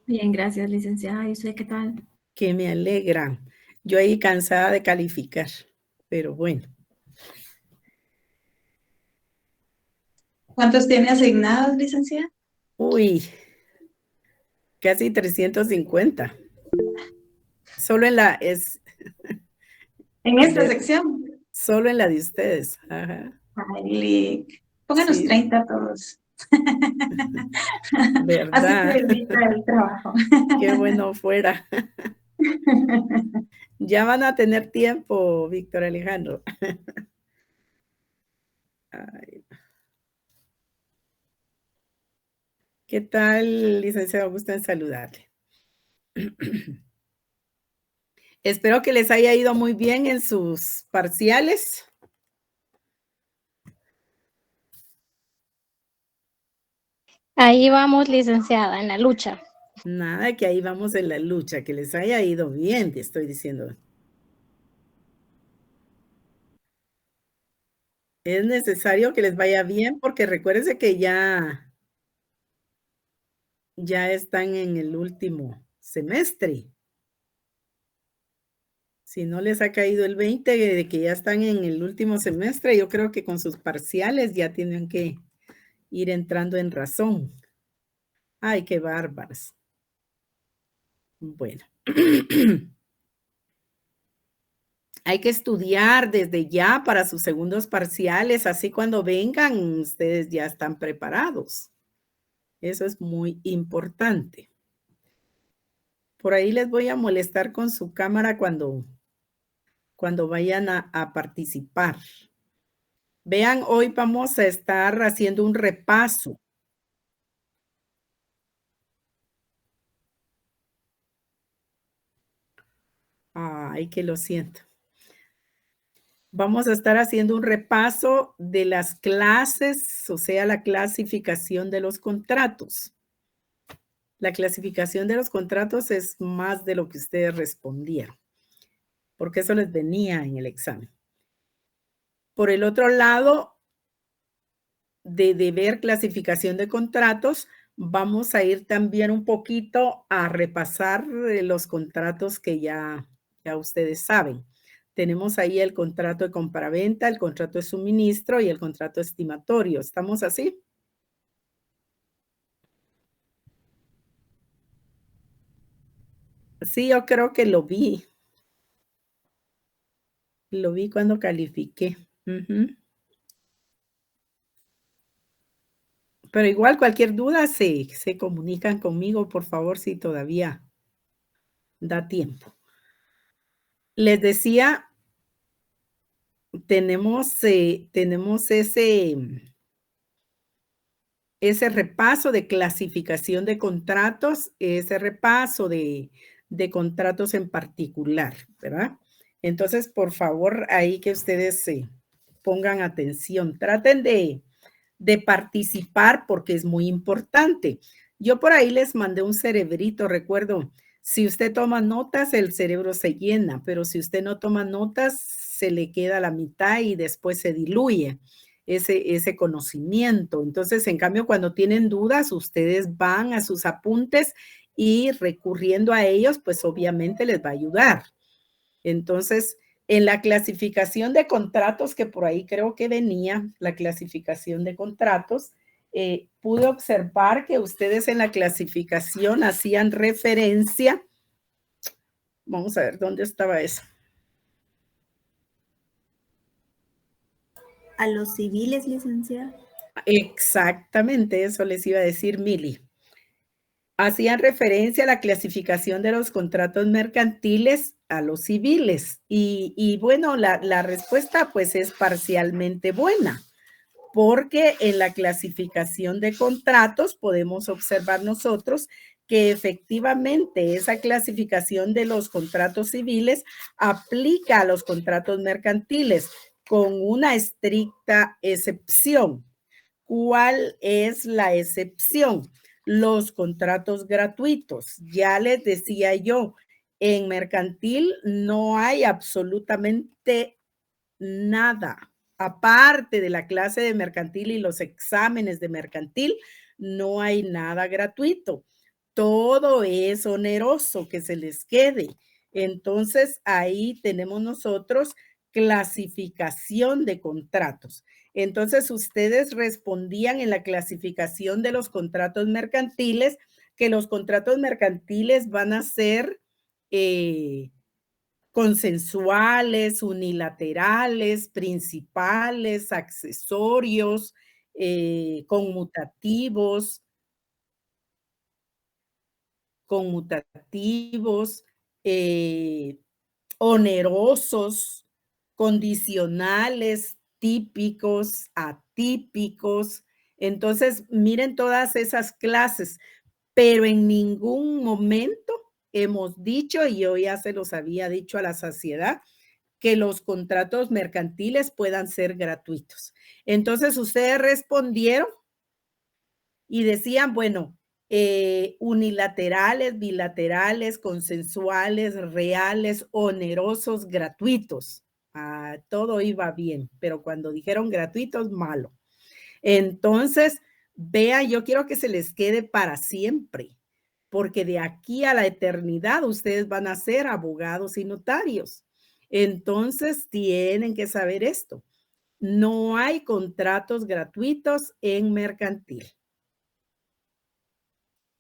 Bien, gracias, licenciada. ¿Y usted qué tal? Que me alegra. Yo ahí cansada de calificar, pero bueno. ¿Cuántos tiene asignados, licenciada? Uy, casi 350. Solo en la es En esta de, sección. solo en la de ustedes. Ajá. Ay, pónganos Sí, 30 todos. Así se verdad. evita el trabajo. Qué bueno fuera. Ya van a tener tiempo, Víctor Alejandro. Ay, ¿qué tal, licenciado? Gusto en saludarle. Espero que les haya ido muy bien en sus parciales. Ahí vamos, licenciada, en la lucha. Nada, que ahí vamos en la lucha, que les haya ido bien, te estoy diciendo. Es necesario que les vaya bien porque recuérdense que ya están en el último semestre. Si no les ha caído el 20 de que ya están en el último semestre, yo creo que con sus parciales ya tienen que ir entrando en razón. Ay, qué bárbaros. Bueno. Hay que estudiar desde ya para sus segundos parciales, así cuando vengan ustedes ya están preparados. Eso es muy importante. Por ahí les voy a molestar con su cámara cuando vayan a participar. Vean, hoy vamos a estar haciendo un repaso. Ay, que lo siento. Vamos a estar haciendo un repaso de las clases, o sea, la clasificación de los contratos. La clasificación de los contratos es más de lo que ustedes respondieron, porque eso les venía en el examen. Por el otro lado, de ver clasificación de contratos, vamos a ir también un poquito a repasar los contratos que ya ustedes saben. Tenemos ahí el contrato de compraventa, el contrato de suministro y el contrato estimatorio. ¿Estamos así? Sí, yo creo que lo vi. Lo vi cuando califiqué. Pero igual cualquier duda se comunican conmigo, por favor, si todavía da tiempo. Les decía, tenemos ese repaso de clasificación de contratos, ese repaso de contratos en particular, ¿verdad? Entonces, por favor, ahí que ustedes se pongan atención, traten de participar porque es muy importante. Yo por ahí les mandé un cerebrito, recuerdo, si usted toma notas, el cerebro se llena, pero si usted no toma notas, se le queda la mitad y después se diluye ese conocimiento. Entonces, en cambio, cuando tienen dudas, ustedes van a sus apuntes y recurriendo a ellos, pues obviamente les va a ayudar. Entonces, en la clasificación de contratos, que por ahí creo que venía, la clasificación de contratos, pude observar que ustedes en la clasificación hacían referencia, vamos a ver dónde estaba eso. A los civiles, licenciada. Exactamente, eso les iba a decir Mili. Hacían referencia a la clasificación de los contratos mercantiles a los civiles. Y bueno, la respuesta pues es parcialmente buena, porque en la clasificación de contratos podemos observar nosotros que efectivamente esa clasificación de los contratos civiles aplica a los contratos mercantiles con una estricta excepción. ¿Cuál es la excepción? Los contratos gratuitos. Ya les decía yo, en mercantil no hay absolutamente nada. Aparte de la clase de mercantil y los exámenes de mercantil, no hay nada gratuito. todo es oneroso, que se les quede. Entonces, ahí tenemos nosotros clasificación de contratos. Entonces, ustedes respondían en la clasificación de los contratos mercantiles, que los contratos mercantiles van a ser consensuales, unilaterales, principales, accesorios, conmutativos, onerosos, condicionales, típicos, atípicos. Entonces, miren todas esas clases, pero en ningún momento hemos dicho, y yo ya se los había dicho a la saciedad, que los contratos mercantiles puedan ser gratuitos. Entonces, ustedes respondieron y decían, bueno, unilaterales, bilaterales, consensuales, reales, onerosos, gratuitos. Todo iba bien, pero cuando dijeron gratuitos, malo. Entonces, vean, yo quiero que se les quede para siempre, porque de aquí a la eternidad ustedes van a ser abogados y notarios. Entonces, tienen que saber esto. No hay contratos gratuitos en mercantil.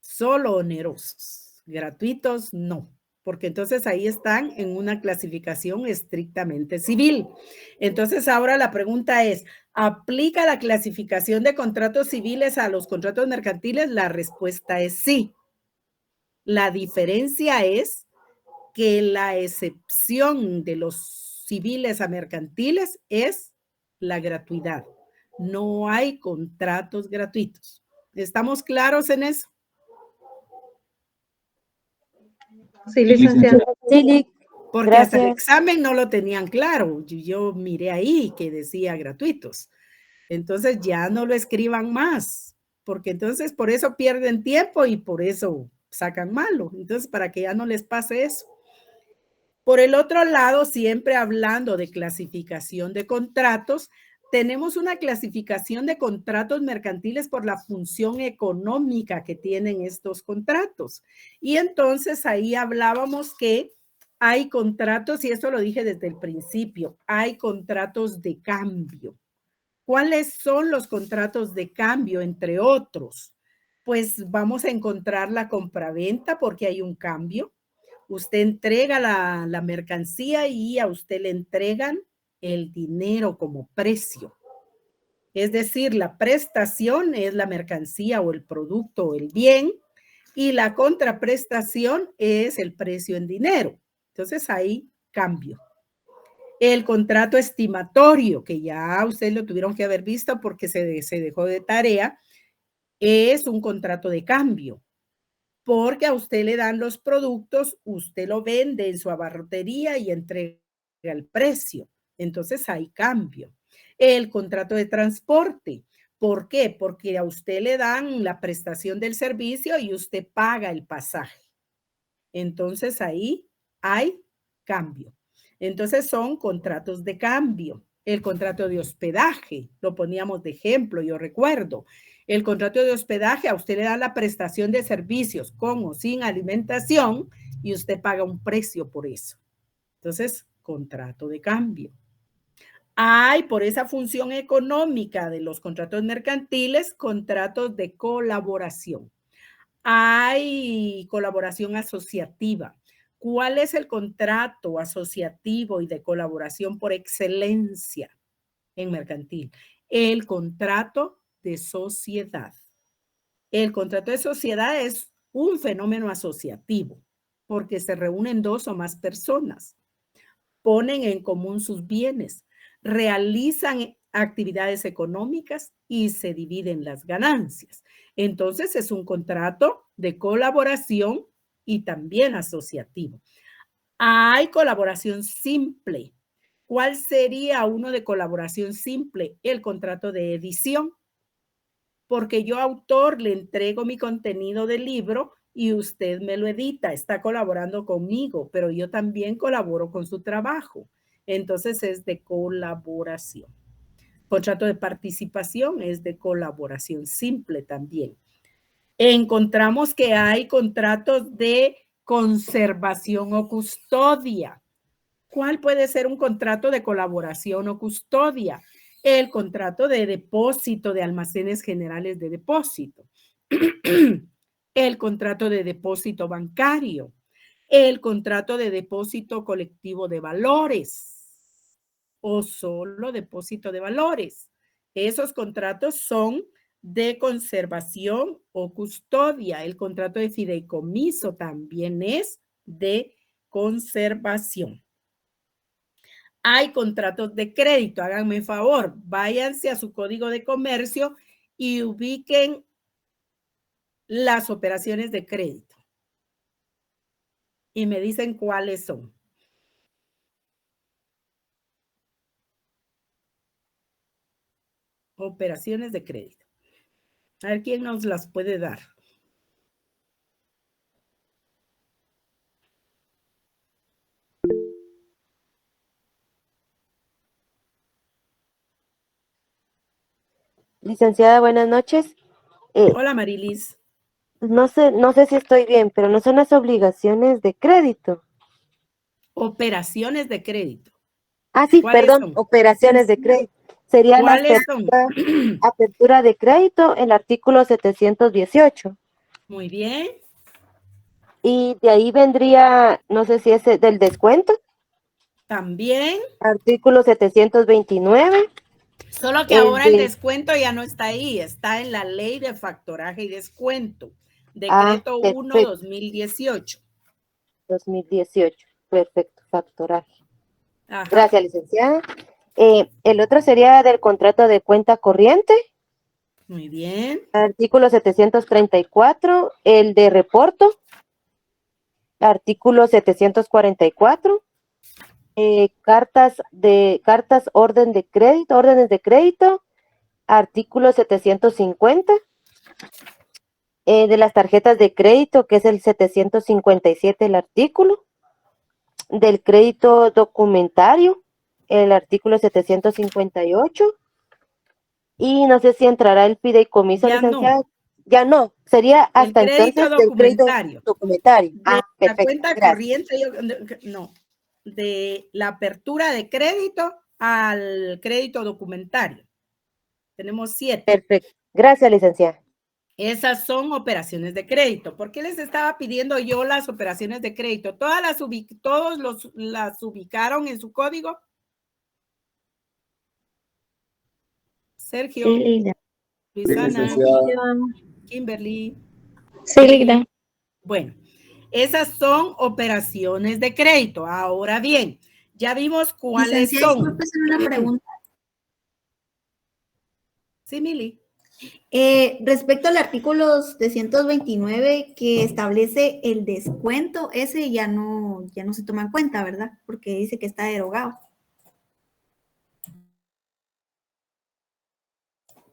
Solo onerosos, gratuitos no, porque entonces ahí están en una clasificación estrictamente civil. Entonces ahora la pregunta es, ¿aplica la clasificación de contratos civiles a los contratos mercantiles? La respuesta es sí. La diferencia es que la excepción de los civiles a mercantiles es la gratuidad. No hay contratos gratuitos. ¿Estamos claros en eso? Sí, licenciada. Sí, Porque hasta el gracias. examen no lo tenían claro. Yo miré ahí que decía gratuitos. Entonces ya no lo escriban más, porque entonces por eso pierden tiempo y por eso sacan malo. Entonces, para que ya no les pase eso. Por el otro lado, siempre hablando de clasificación de contratos, tenemos una clasificación de contratos mercantiles por la función económica que tienen estos contratos. Y entonces ahí hablábamos que hay contratos, y esto lo dije desde el principio, hay contratos de cambio. ¿Cuáles son los contratos de cambio, entre otros? Pues vamos a encontrar la compraventa porque hay un cambio. Usted entrega la mercancía y a usted le entregan el dinero como precio. Es decir, la prestación es la mercancía o el producto o el bien y la contraprestación es el precio en dinero. Entonces hay cambio. El contrato estimatorio, que ya ustedes lo tuvieron que haber visto porque se dejó de tarea, es un contrato de cambio. Porque a usted le dan los productos, usted lo vende en su abarrotería y entrega el precio. Entonces hay cambio. El contrato de transporte. ¿Por qué? Porque a usted le dan la prestación del servicio y usted paga el pasaje. Entonces ahí hay cambio. Entonces son contratos de cambio. El contrato de hospedaje, lo poníamos de ejemplo, yo recuerdo. El contrato de hospedaje, a usted le da la prestación de servicios con o sin alimentación y usted paga un precio por eso. Entonces, contrato de cambio. Hay, por esa función económica de los contratos mercantiles, contratos de colaboración. Hay colaboración asociativa. ¿Cuál es el contrato asociativo y de colaboración por excelencia en mercantil? El contrato de sociedad. El contrato de sociedad es un fenómeno asociativo porque se reúnen dos o más personas, ponen en común sus bienes, realizan actividades económicas y se dividen las ganancias. Entonces es un contrato de colaboración y también asociativo. Hay colaboración simple. ¿Cuál sería uno de colaboración simple? El contrato de edición. Porque yo, autor, le entrego mi contenido del libro y usted me lo edita, está colaborando conmigo, pero yo también colaboro con su trabajo. Entonces es de colaboración. Contrato de participación es de colaboración simple también. encontramos que hay contratos de conservación o custodia. ¿Cuál puede ser un contrato de colaboración o custodia? El contrato de depósito de almacenes generales de depósito. El contrato de depósito bancario. El contrato de depósito colectivo de valores. O solo depósito de valores. Esos contratos son de conservación o custodia. El contrato de fideicomiso también es de conservación. Hay contratos de crédito, háganme favor, váyanse a su código de comercio y ubiquen las operaciones de crédito. Y me dicen cuáles son. Operaciones de crédito. A ver quién nos las puede dar. Licenciada, buenas noches. Hola, Marilis. No sé si estoy bien, pero no son las obligaciones de crédito. Operaciones de crédito. Ah, sí, ¿Cuáles perdón, son? operaciones de crédito. Sería la ¿Cuáles son? apertura de crédito, el artículo 718. Muy bien. Y de ahí vendría, no sé si es del descuento, También. artículo 729. Solo que ahora el descuento ya no está ahí, está en la ley de factoraje y descuento. Decreto 1/2018. 2018. Perfecto, factoraje. Ajá. Gracias, licenciada. El otro sería del contrato de cuenta corriente. Muy bien. Artículo 734, el de reporto. Artículo 744. Cartas, órdenes de crédito. Artículo 750. De las tarjetas de crédito, que es el 757, el artículo. Del crédito documentario, el artículo 758. Y no sé si entrará el fideicomiso, Ya licenciada. no. Ya no, sería hasta El crédito entonces del crédito documentario. documentario. De Ah, la perfecto. cuenta Gracias. corriente, no. De la apertura de crédito al crédito documentario. Tenemos 7. Perfecto. Gracias, licenciada. Esas son operaciones de crédito. ¿Por qué les estaba pidiendo yo las operaciones de crédito? ¿Todos las ubicaron en su código? Sergio, Sí, Lida. Luisana, Kimberly. Sí, Lida. Bueno, esas son operaciones de crédito. Ahora bien, ya vimos cuáles Licenciada, son. disculpe hacer una pregunta. Sí, Mili. Respecto al artículo 729 que establece el descuento, ese ya no se toma en cuenta, ¿verdad? Porque dice que está derogado.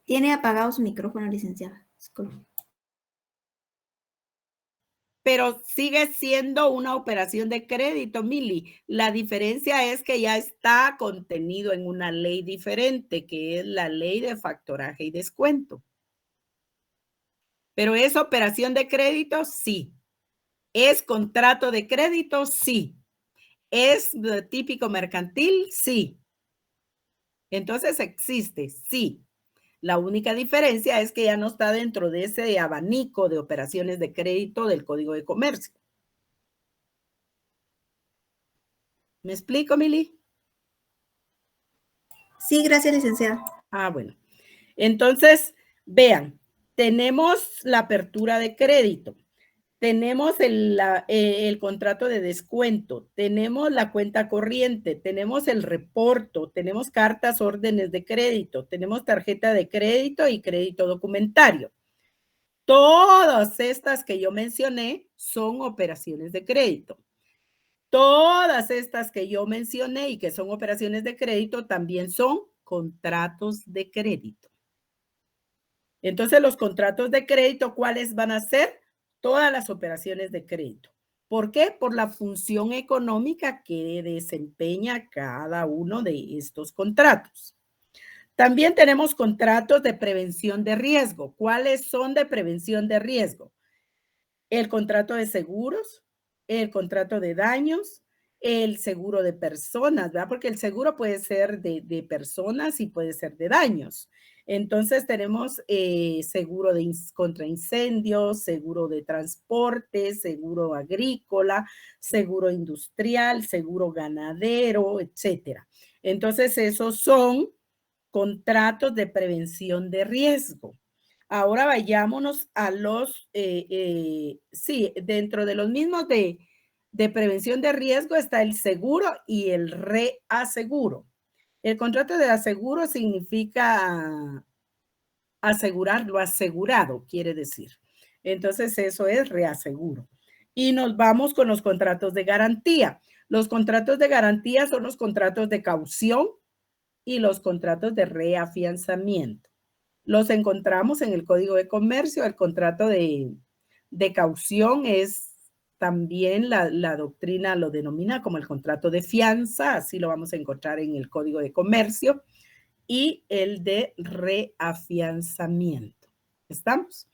Tiene apagado su micrófono, licenciada. Disculpe. Pero sigue siendo una operación de crédito, Mili. La diferencia es que ya está contenido en una ley diferente, que es la ley de factoraje y descuento. Pero es operación de crédito, sí. ¿Es contrato de crédito? Sí. ¿Es típico mercantil? Sí. Entonces existe, sí. La única diferencia es que ya no está dentro de ese abanico de operaciones de crédito del Código de Comercio. ¿Me explico, Mili? Sí, gracias, licenciada. Ah, bueno. Entonces, vean, tenemos la apertura de crédito, tenemos el contrato de descuento, tenemos la cuenta corriente, tenemos el reporto, tenemos cartas, órdenes de crédito, tenemos tarjeta de crédito y crédito documentario. Todas estas que yo mencioné son operaciones de crédito. Todas estas que yo mencioné y que son operaciones de crédito también son contratos de crédito. Entonces, los contratos de crédito, ¿cuáles van a ser? Todas las operaciones de crédito. ¿Por qué? Por la función económica que desempeña cada uno de estos contratos. También tenemos contratos de prevención de riesgo. ¿Cuáles son de prevención de riesgo? El contrato de seguros, el contrato de daños, el seguro de personas, ¿verdad? Porque el seguro puede ser de personas y puede ser de daños. Entonces tenemos seguro contra incendios, seguro de transporte, seguro agrícola, seguro industrial, seguro ganadero, etcétera. Entonces esos son contratos de prevención de riesgo. Ahora vayámonos a los, sí, dentro de los mismos de prevención de riesgo está el seguro y el reaseguro. El contrato de aseguro significa asegurar lo asegurado, quiere decir. Entonces eso es reaseguro. Y nos vamos con los contratos de garantía. Los contratos de garantía son los contratos de caución y los contratos de reafianzamiento. Los encontramos en el Código de Comercio. El contrato de caución es también la doctrina lo denomina como el contrato de fianza, así lo vamos a encontrar en el Código de Comercio, y el de reafianzamiento. ¿Estamos?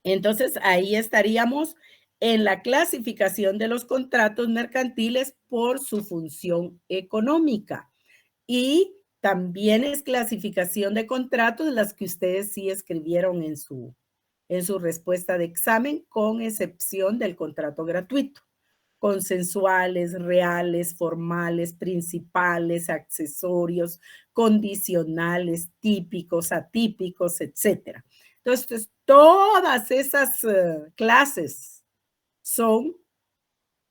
Entonces, ahí estaríamos en la clasificación de los contratos mercantiles por su función económica. Y también es clasificación de contratos las que ustedes sí escribieron en su respuesta de examen, con excepción del contrato gratuito. Consensuales, reales, formales, principales, accesorios, condicionales, típicos, atípicos, etcétera. Entonces, todas esas clases son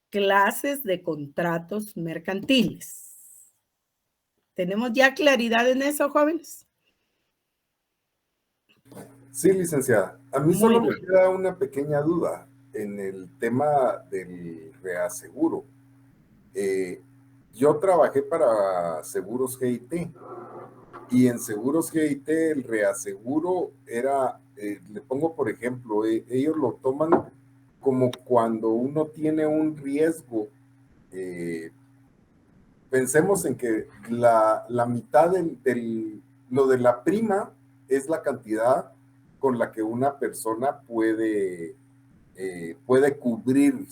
clases de contratos mercantiles. ¿Tenemos ya claridad en eso, jóvenes? Sí, licenciada. A mí Muy solo me bien. queda una pequeña duda en el tema del reaseguro. Yo trabajé para Seguros GIT y en Seguros GIT el reaseguro era, le pongo por ejemplo, ellos lo toman como cuando uno tiene un riesgo. Pensemos en que la mitad lo de la prima es la cantidad con la que una persona puede cubrir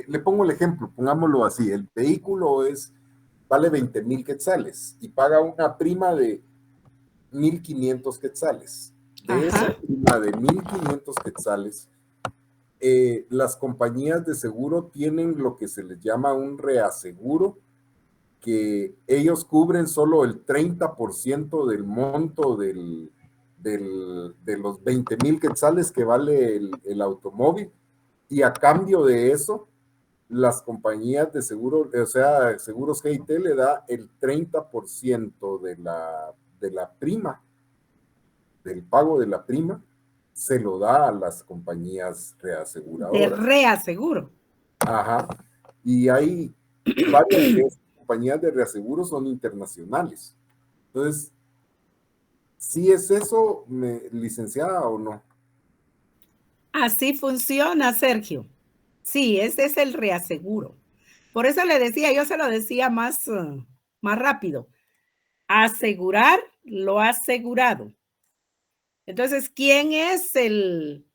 le pongo el ejemplo, pongámoslo así, el vehículo vale 20,000 quetzales y paga una prima de 1,500 quetzales. De esa prima de 1,500 quetzales, las compañías de seguro tienen lo que se les llama un reaseguro, que ellos cubren solo el 30% del monto de los 20,000 quetzales que vale el automóvil, y a cambio de eso, las compañías de seguro, o sea, Seguros GIT le da el 30% de la prima, del pago de la prima, se lo da a las compañías reaseguradoras. De reaseguro. Ajá. Y hay varias de esas compañías de reaseguro son internacionales. Entonces, ¿sí es eso, licenciada, o no? Así funciona, Sergio. Sí, ese es el reaseguro. Por eso le decía, yo se lo decía más rápido. Asegurar lo asegurado. Entonces, ¿quién es el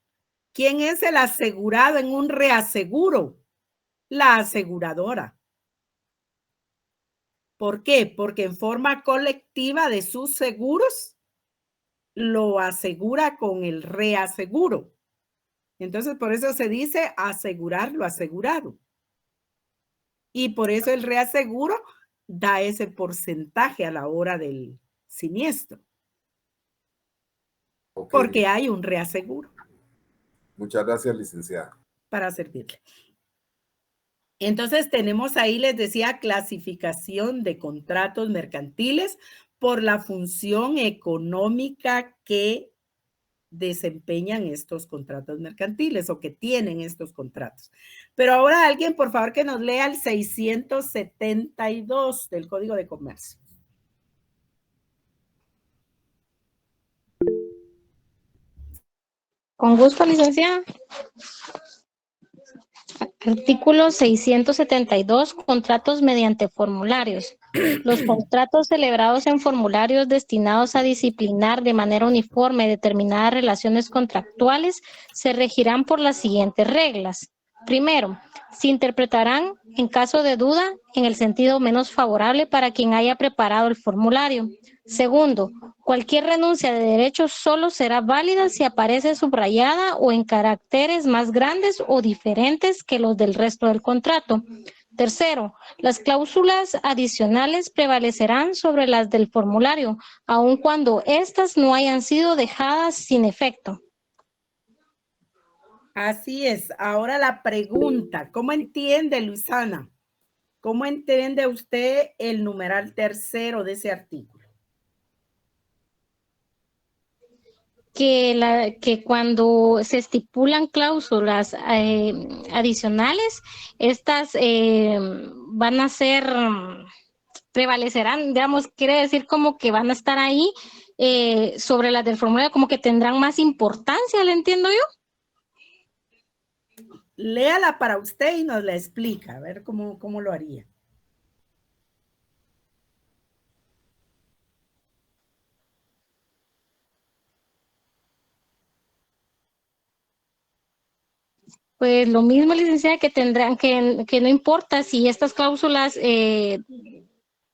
asegurado en un reaseguro? La aseguradora. ¿Por qué? Porque en forma colectiva de sus seguros lo asegura con el reaseguro. Entonces, por eso se dice asegurar lo asegurado. Y por eso el reaseguro da ese porcentaje a la hora del siniestro. Okay. Porque hay un reaseguro. Muchas gracias, licenciada. Para servirle. Entonces tenemos ahí, les decía, clasificación de contratos mercantiles por la función económica que desempeñan estos contratos mercantiles o que tienen estos contratos. Pero ahora alguien, por favor, que nos lea el 672 del Código de Comercio. Con gusto, licenciada. Artículo 672, contratos mediante formularios. Los contratos celebrados en formularios destinados a disciplinar de manera uniforme determinadas relaciones contractuales se regirán por las siguientes reglas. Primero, se interpretarán en caso de duda en el sentido menos favorable para quien haya preparado el formulario. Segundo, cualquier renuncia de derechos solo será válida si aparece subrayada o en caracteres más grandes o diferentes que los del resto del contrato. Tercero, las cláusulas adicionales prevalecerán sobre las del formulario, aun cuando éstas no hayan sido dejadas sin efecto. Así es. Ahora la pregunta, ¿cómo entiende, Luisana? ¿Cómo entiende usted el numeral tercero de ese artículo? Que cuando se estipulan cláusulas adicionales, estas van a ser, prevalecerán, digamos, quiere decir como que van a estar ahí sobre las del formulario, como que tendrán más importancia, ¿le entiendo yo? Léala para usted y nos la explica, a ver cómo lo haría. Pues lo mismo, licenciada, que tendrán, que no importa si estas cláusulas,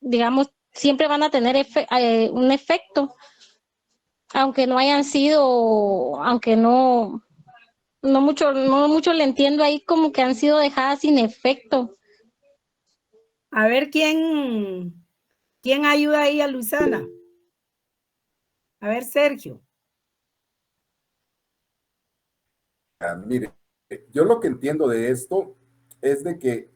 digamos, siempre van a tener un efecto, aunque no hayan sido, aunque no mucho le entiendo ahí como que han sido dejadas sin efecto. A ver, ¿quién ayuda ahí a Luisana? A ver, Sergio. Mire, yo lo que entiendo de esto es de que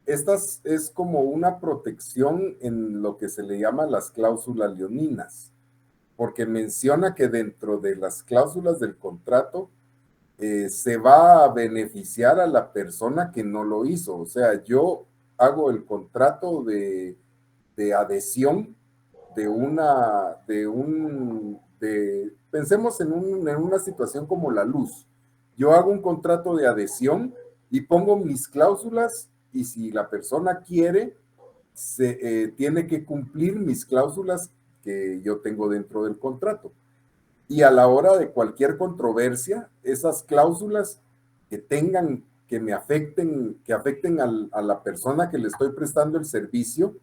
estas es como una protección en lo que se le llama las cláusulas leoninas, porque menciona que dentro de las cláusulas del contrato se va a beneficiar a la persona que no lo hizo. O sea, yo hago el contrato de adhesión pensemos en una situación como la luz. Yo hago un contrato de adhesión y pongo mis cláusulas y si la persona quiere, tiene que cumplir mis cláusulas que yo tengo dentro del contrato. Y a la hora de cualquier controversia, esas cláusulas que me afecten, que afecten a la persona que le estoy prestando el servicio,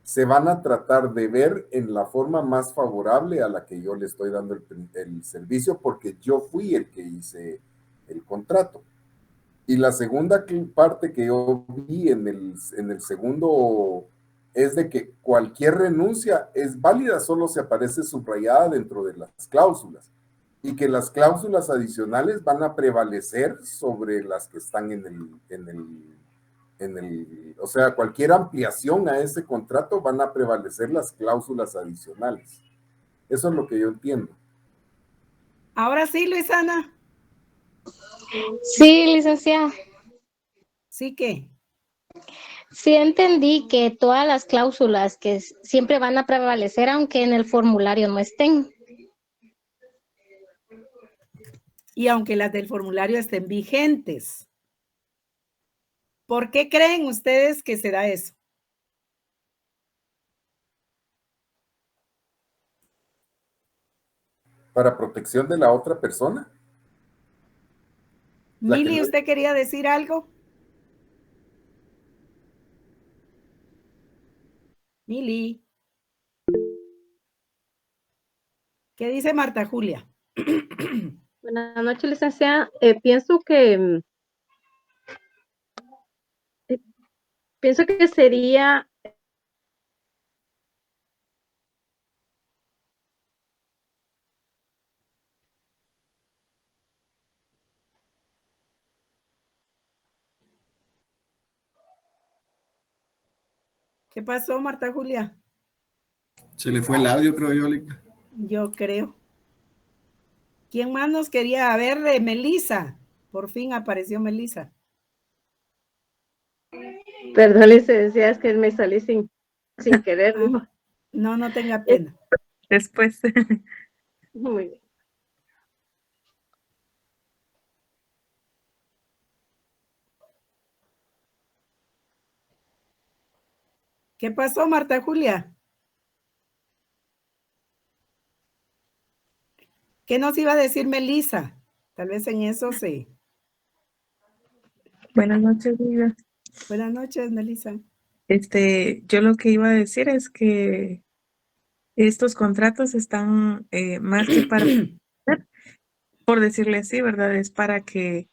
se van a tratar de ver en la forma más favorable a la que yo le estoy dando el servicio, porque yo fui el que hice el contrato. Y la segunda parte que yo vi en el segundo es de que cualquier renuncia es válida solo si aparece subrayada dentro de las cláusulas y que las cláusulas adicionales van a prevalecer sobre las que están o sea, cualquier ampliación a ese contrato van a prevalecer las cláusulas adicionales. Eso es lo que yo entiendo. Ahora sí, Luisana. Sí, licenciada. Sí que. Sí entendí que todas las cláusulas que siempre van a prevalecer aunque en el formulario no estén. Y aunque las del formulario estén vigentes. ¿Por qué creen ustedes que será eso? Para protección de la otra persona. Mili, ¿usted quería decir algo? Mili. ¿Qué dice Marta Julia? Buenas noches, licenciada. Pienso que sería ¿Qué pasó, Marta Julia? Se le fue el audio, creo yo. Yo creo. ¿Quién más nos quería ver? Melissa. Por fin apareció Melissa. Perdón, licenciada, es que me salí sin querer. No tenga pena. Después. Muy bien. ¿Qué pasó, Marta Julia? ¿Qué nos iba a decir Melissa? Tal vez en eso sí. Buenas noches, Lidia. Buenas noches, Melissa. Yo lo que iba a decir es que estos contratos están más que para, por decirle así, ¿verdad? Es para que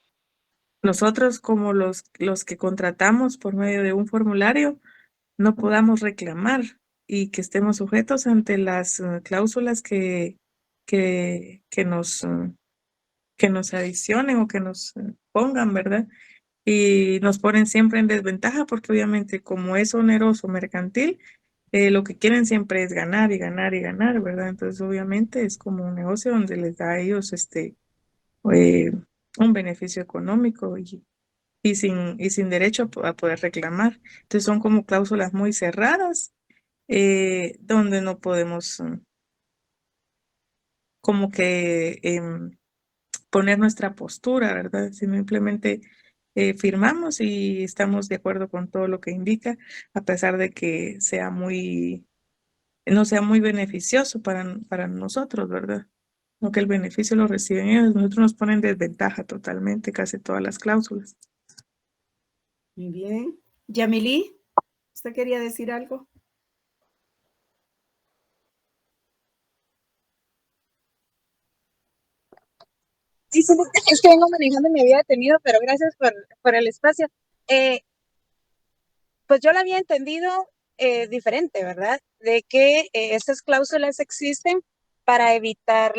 nosotros, como los que contratamos por medio de un formulario, no podamos reclamar y que estemos sujetos ante las cláusulas que nos adicionen o que nos pongan, ¿verdad? Y nos ponen siempre en desventaja porque obviamente como es oneroso mercantil, lo que quieren siempre es ganar y ganar y ganar, ¿verdad? Entonces obviamente es como un negocio donde les da a ellos un beneficio económico y sin derecho a poder reclamar. Entonces son como cláusulas muy cerradas, donde no podemos como que poner nuestra postura, ¿verdad? Sino simplemente firmamos y estamos de acuerdo con todo lo que indica, a pesar de que no sea muy beneficioso para nosotros, ¿verdad? No que el beneficio lo reciben ellos, nosotros nos ponen en desventaja totalmente casi todas las cláusulas. Muy bien. Yamilí, ¿usted quería decir algo? Sí, es que vengo manejando y me había detenido, pero gracias por el espacio. Pues yo lo había entendido diferente, ¿verdad? De que estas cláusulas existen para evitar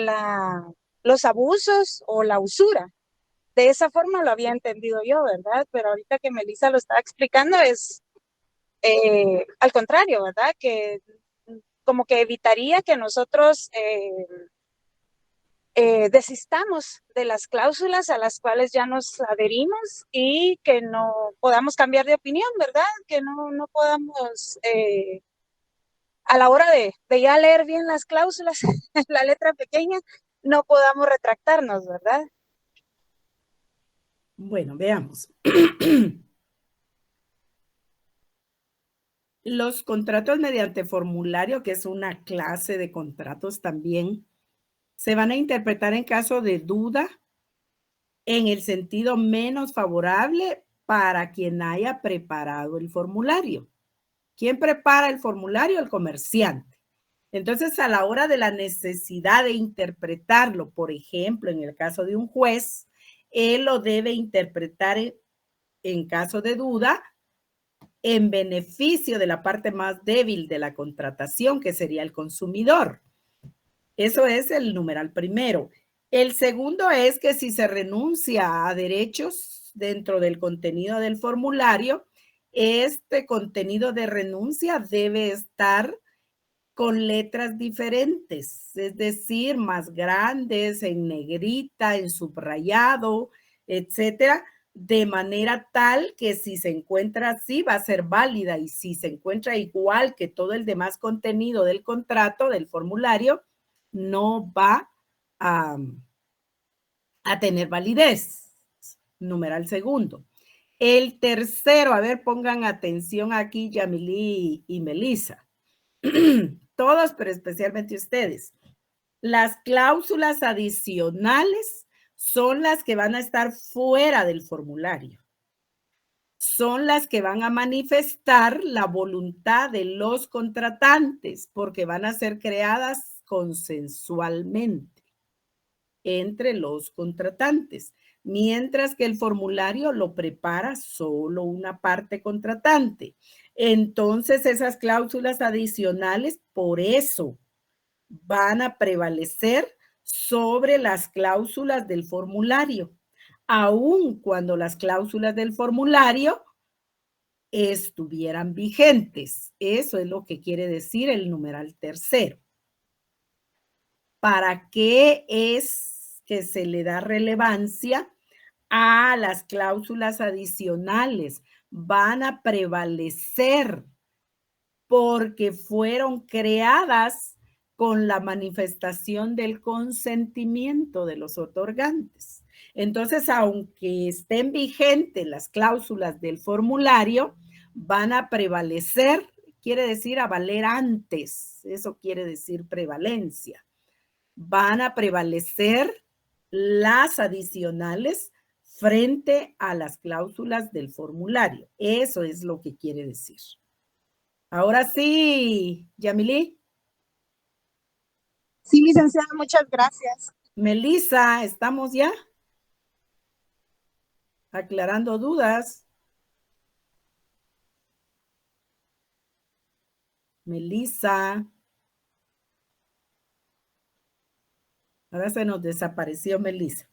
los abusos o la usura. De esa forma lo había entendido yo, ¿verdad? Pero ahorita que Melissa lo estaba explicando es al contrario, ¿verdad? Que como que evitaría que nosotros desistamos de las cláusulas a las cuales ya nos adherimos y que no podamos cambiar de opinión, ¿verdad? Que no podamos, a la hora de ya leer bien las cláusulas, la letra pequeña, no podamos retractarnos, ¿verdad? Bueno, veamos. Los contratos mediante formulario, que es una clase de contratos también, se van a interpretar en caso de duda en el sentido menos favorable para quien haya preparado el formulario. ¿Quién prepara el formulario? El comerciante. Entonces, a la hora de la necesidad de interpretarlo, por ejemplo, en el caso de un juez, él lo debe interpretar en caso de duda en beneficio de la parte más débil de la contratación, que sería el consumidor. Eso es el numeral primero. El segundo es que si se renuncia a derechos dentro del contenido del formulario, este contenido de renuncia debe estar con letras diferentes, es decir, más grandes, en negrita, en subrayado, etcétera, de manera tal que si se encuentra así va a ser válida y si se encuentra igual que todo el demás contenido del contrato, del formulario, no va a tener validez. Numeral segundo. El tercero, a ver, pongan atención aquí, Yamilí y Melissa. Todos, pero especialmente ustedes. Las cláusulas adicionales son las que van a estar fuera del formulario. Son las que van a manifestar la voluntad de los contratantes porque van a ser creadas consensualmente entre los contratantes, mientras que el formulario lo prepara solo una parte contratante. Entonces, esas cláusulas adicionales, por eso, van a prevalecer sobre las cláusulas del formulario, aun cuando las cláusulas del formulario estuvieran vigentes. Eso es lo que quiere decir el numeral tercero. ¿Para qué es que se le da relevancia a las cláusulas adicionales? Van a prevalecer porque fueron creadas con la manifestación del consentimiento de los otorgantes. Entonces, aunque estén vigentes las cláusulas del formulario, van a prevalecer quiere decir a valer antes. Eso quiere decir prevalencia. Van a prevalecer las adicionales frente a las cláusulas del formulario. Eso es lo que quiere decir. Ahora sí, Yamilí. Sí, licenciada, muchas gracias. Melissa, ¿estamos ya? Aclarando dudas. Melissa. Ahora se nos desapareció Melissa.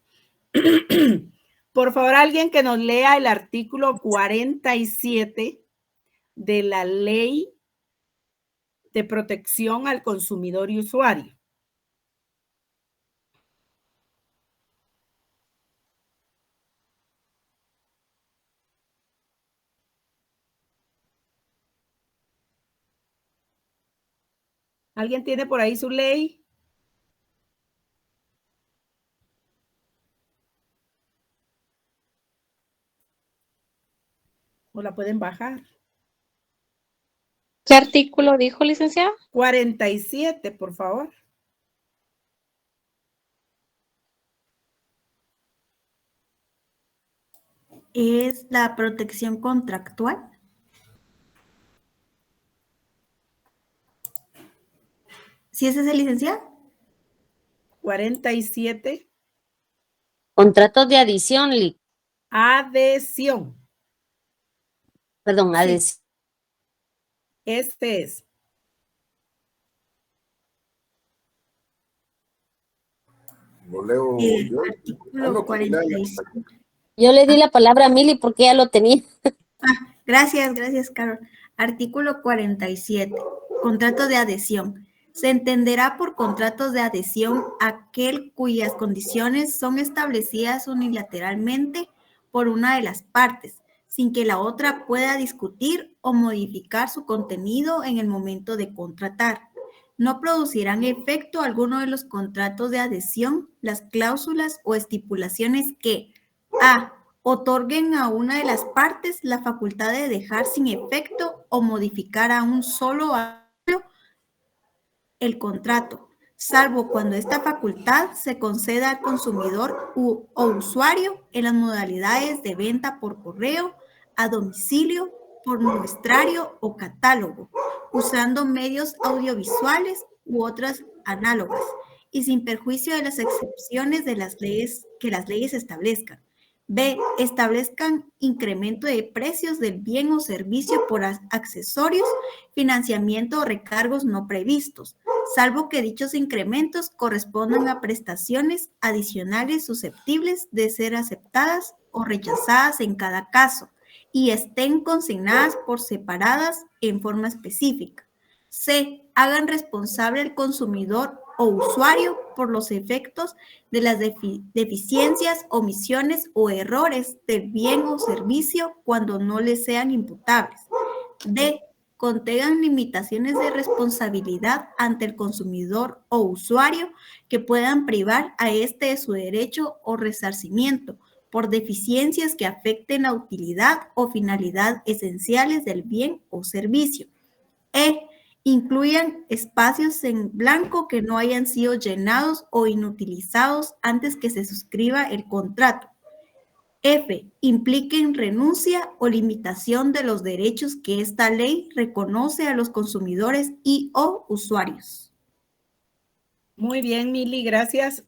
Por favor, alguien que nos lea el artículo 47 de la Ley de Protección al Consumidor y Usuario. ¿Alguien tiene por ahí su ley? ¿O la pueden bajar? ¿Qué artículo dijo, licenciada? 47, por favor. Es la protección contractual. ¿Sí es ese, licenciado? 47. Contratos de adición, Adhesión. perdón, adhesión. Este es. Lo leo yo. Artículo 45. Yo le di la palabra a Mili porque ya lo tenía. Gracias, Carol. Artículo 47. Contrato de adhesión. Se entenderá por contratos de adhesión aquel cuyas condiciones son establecidas unilateralmente por una de las partes, sin que la otra pueda discutir o modificar su contenido en el momento de contratar. No producirán efecto alguno de los contratos de adhesión las cláusulas o estipulaciones que a. otorguen a una de las partes la facultad de dejar sin efecto o modificar a un solo año el contrato, salvo cuando esta facultad se conceda al consumidor o usuario en las modalidades de venta por correo, a domicilio, por muestrario o catálogo, usando medios audiovisuales u otras análogas, y sin perjuicio de las excepciones de las leyes que las leyes establezcan. B. Establezcan incremento de precios del bien o servicio por accesorios, financiamiento o recargos no previstos, salvo que dichos incrementos correspondan a prestaciones adicionales susceptibles de ser aceptadas o rechazadas en cada caso y estén consignadas por separadas en forma específica. C. Hagan responsable al consumidor o usuario por los efectos de las deficiencias, omisiones o errores del bien o servicio cuando no les sean imputables. D. Contengan limitaciones de responsabilidad ante el consumidor o usuario que puedan privar a éste de su derecho o resarcimiento por deficiencias que afecten la utilidad o finalidad esenciales del bien o servicio. E. Incluyan espacios en blanco que no hayan sido llenados o inutilizados antes que se suscriba el contrato. F. Impliquen renuncia o limitación de los derechos que esta ley reconoce a los consumidores y o usuarios. Muy bien, Mili, gracias.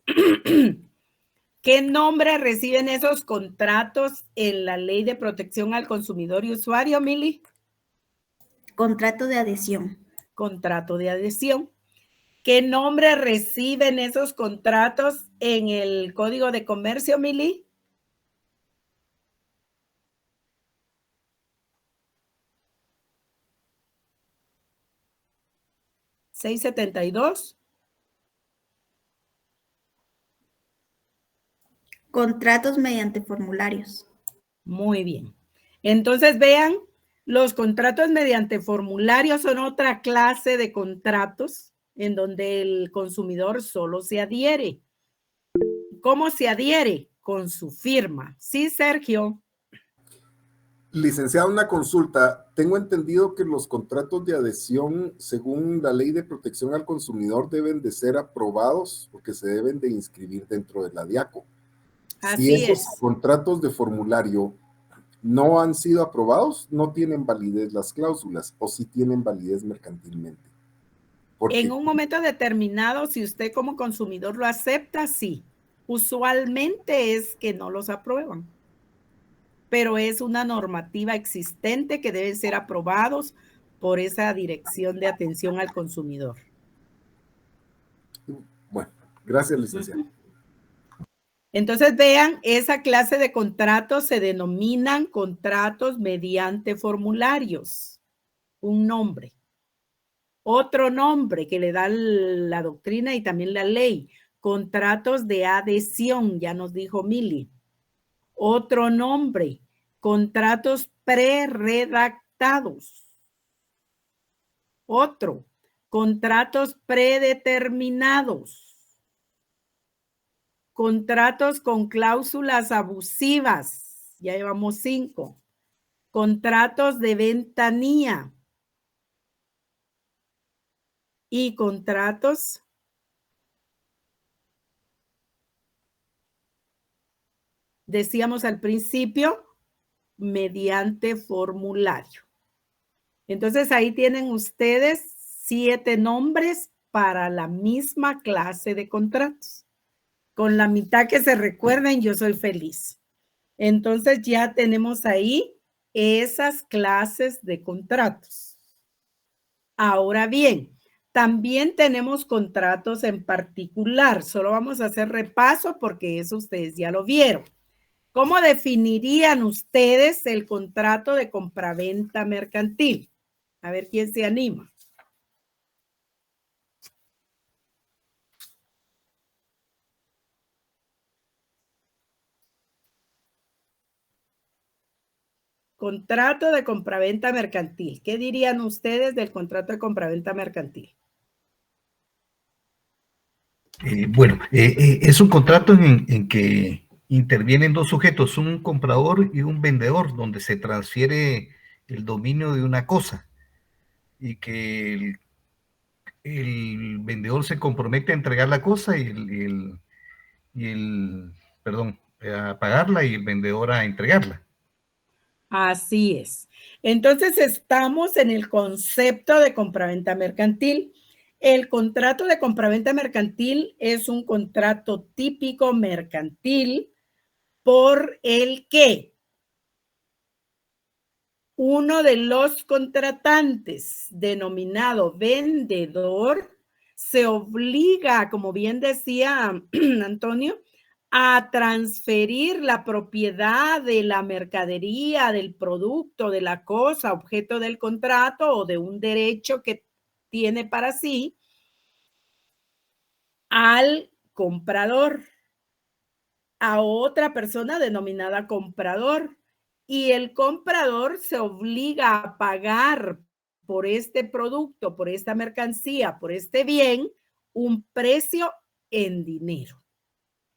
¿Qué nombre reciben esos contratos en la Ley de Protección al Consumidor y Usuario, Mili? Contrato de adhesión. Contrato de adhesión. ¿Qué nombre reciben esos contratos en el Código de Comercio, Mili? ¿672? Contratos mediante formularios. Muy bien. Entonces, vean, los contratos mediante formulario son otra clase de contratos en donde el consumidor solo se adhiere. ¿Cómo se adhiere? Con su firma. Sí, Sergio. Licenciado, una consulta. Tengo entendido que los contratos de adhesión, según la Ley de Protección al Consumidor, deben de ser aprobados porque se deben de inscribir dentro de la DIACO. Así Si esos es. contratos de formulario no han sido aprobados, no tienen validez las cláusulas, o sí tienen validez mercantilmente. Porque En un momento determinado, si usted como consumidor lo acepta, sí. Usualmente es que no los aprueban, pero es una normativa existente que deben ser aprobados por esa Dirección de Atención al Consumidor. bueno, gracias, licenciado. Entonces, vean, esa clase de contratos se denominan contratos mediante formularios. Un nombre. Otro nombre que le da la doctrina y también la ley. Contratos de adhesión, ya nos dijo Mili. Otro nombre, contratos preredactados. Otro, contratos predeterminados. Contratos con cláusulas abusivas, ya llevamos 5. Contratos de ventanía. Y contratos decíamos al principio, mediante formulario. Entonces ahí tienen ustedes 7 nombres para la misma clase de contratos. Con la mitad que se recuerden, yo soy feliz. Entonces ya tenemos ahí esas clases de contratos. Ahora bien, también tenemos contratos en particular. Solo vamos a hacer repaso porque eso ustedes ya lo vieron. ¿Cómo definirían ustedes el contrato de compraventa mercantil? A ver quién se anima. Contrato de compraventa mercantil. ¿Qué dirían ustedes del contrato de compraventa mercantil? Es un contrato en que intervienen 2 sujetos, un comprador y un vendedor, donde se transfiere el dominio de una cosa y que el vendedor se compromete a entregar la cosa a pagarla y el vendedor a entregarla. Así es. Entonces estamos en el concepto de compraventa mercantil. El contrato de compraventa mercantil es un contrato típico mercantil por el que uno de los contratantes, denominado vendedor, se obliga, como bien decía Antonio, a transferir la propiedad de la mercadería, del producto, de la cosa, objeto del contrato o de un derecho que tiene para sí, al comprador, a otra persona denominada comprador. Y el comprador se obliga a pagar por este producto, por esta mercancía, por este bien, un precio en dinero.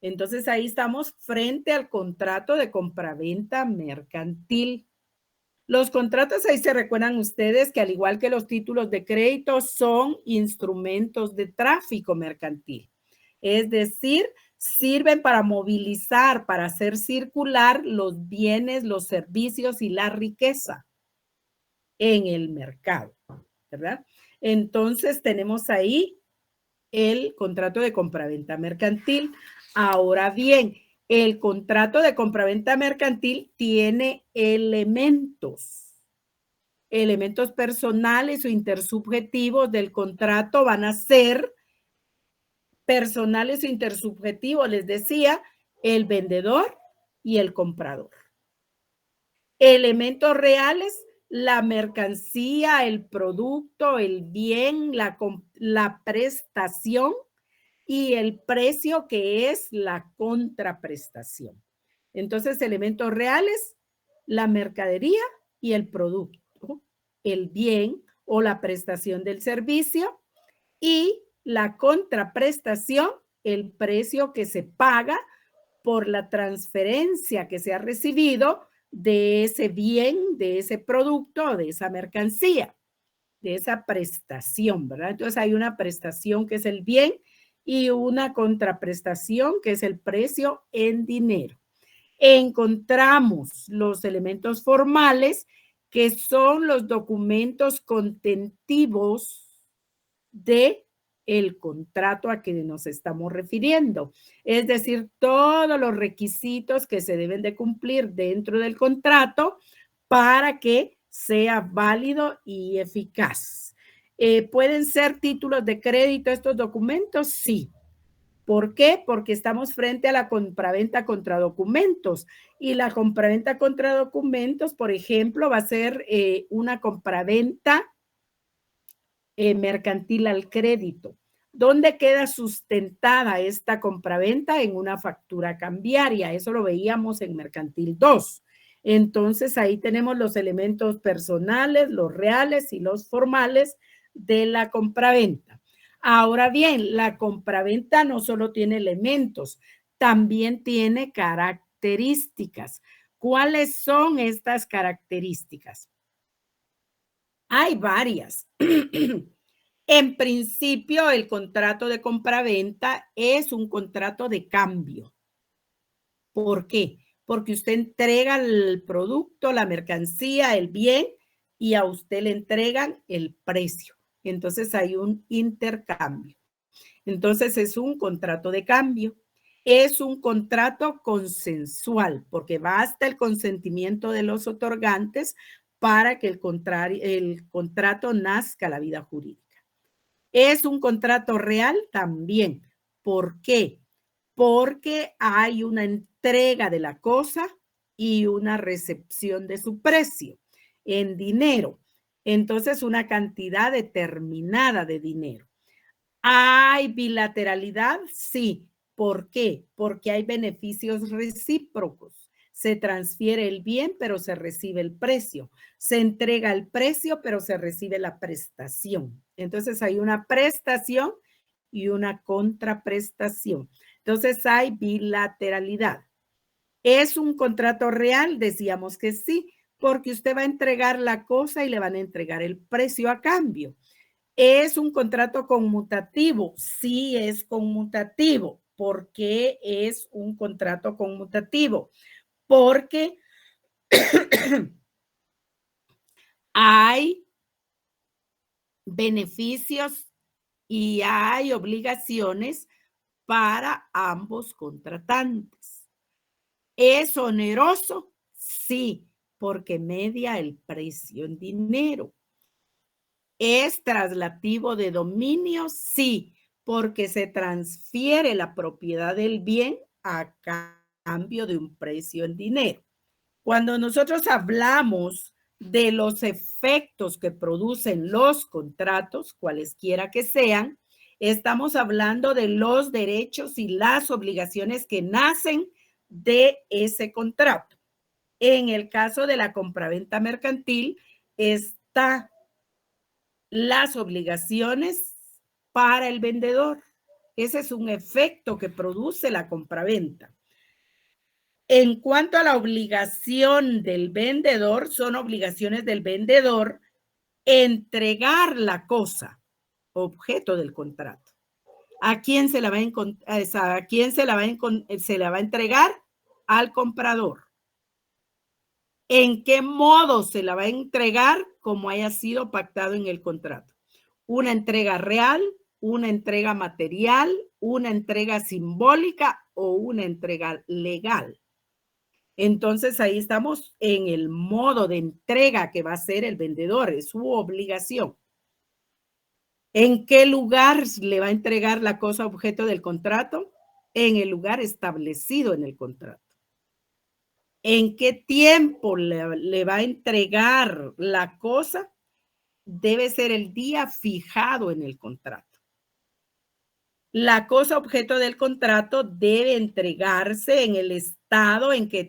Entonces ahí estamos frente al contrato de compraventa mercantil. Los contratos, ahí se recuerdan ustedes que al igual que los títulos de crédito son instrumentos de tráfico mercantil. Es decir, sirven para movilizar, para hacer circular los bienes, los servicios y la riqueza en el mercado, ¿verdad? Entonces tenemos ahí el contrato de compraventa mercantil. Ahora bien, el contrato de compraventa mercantil tiene elementos personales o intersubjetivos del contrato van a ser personales o intersubjetivos, les decía, el vendedor y el comprador. Elementos reales, la mercancía, el producto, el bien, la prestación y el precio que es la contraprestación. Entonces, elementos reales, la mercadería y el producto, el bien o la prestación del servicio y la contraprestación, el precio que se paga por la transferencia que se ha recibido de ese bien, de ese producto, de esa mercancía, de esa prestación, ¿verdad? Entonces hay una prestación que es el bien y una contraprestación que es el precio en dinero. Encontramos los elementos formales que son los documentos contentivos de el contrato a que nos estamos refiriendo. Es decir, todos los requisitos que se deben de cumplir dentro del contrato para que sea válido y eficaz. ¿Pueden ser títulos de crédito estos documentos? Sí. ¿Por qué? Porque estamos frente a la compraventa contra documentos y la compraventa contra documentos, por ejemplo, va a ser una compraventa mercantil al crédito. ¿Dónde queda sustentada esta compraventa? En una factura cambiaria. Eso lo veíamos en Mercantil 2. Entonces, ahí tenemos los elementos personales, los reales y los formales de la compraventa. Ahora bien, la compraventa no solo tiene elementos, también tiene características. ¿Cuáles son estas características? Hay varias. En principio, el contrato de compraventa es un contrato de cambio. ¿Por qué? Porque usted entrega el producto, la mercancía, el bien, y a usted le entregan el precio. Entonces hay un intercambio. Entonces es un contrato de cambio. Es un contrato consensual, porque basta el consentimiento de los otorgantes para que el contrato nazca a la vida jurídica. ¿Es un contrato real? También. ¿Por qué? Porque hay una entrega de la cosa y una recepción de su precio en dinero. Entonces, una cantidad determinada de dinero. ¿Hay bilateralidad? Sí. ¿Por qué? Porque hay beneficios recíprocos. Se transfiere el bien, pero se recibe el precio. Se entrega el precio, pero se recibe la prestación. Entonces hay una prestación y una contraprestación. Entonces hay bilateralidad. ¿Es un contrato real? Decíamos que sí, porque usted va a entregar la cosa y le van a entregar el precio a cambio. ¿Es un contrato conmutativo? Sí, es conmutativo. ¿Por qué es un contrato conmutativo? Porque hay beneficios y hay obligaciones para ambos contratantes. ¿Es oneroso? Sí, porque media el precio en dinero. ¿Es traslativo de dominio? Sí, porque se transfiere la propiedad del bien a cambio de un precio en dinero. Cuando nosotros hablamos de los efectos que producen los contratos, cualesquiera que sean, estamos hablando de los derechos y las obligaciones que nacen de ese contrato. En el caso de la compraventa mercantil, está las obligaciones para el vendedor. Ese es un efecto que produce la compraventa. En cuanto a la obligación del vendedor, son obligaciones del vendedor entregar la cosa, objeto del contrato. ¿A quién se la va a entregar? Al comprador. ¿En qué modo se la va a entregar? Como haya sido pactado en el contrato. Una entrega real, una entrega material, una entrega simbólica o una entrega legal. Entonces ahí estamos en el modo de entrega que va a hacer el vendedor, es su obligación. ¿En qué lugar le va a entregar la cosa objeto del contrato? En el lugar establecido en el contrato. ¿En qué tiempo le va a entregar la cosa? Debe ser el día fijado en el contrato. La cosa objeto del contrato debe entregarse en el estado en que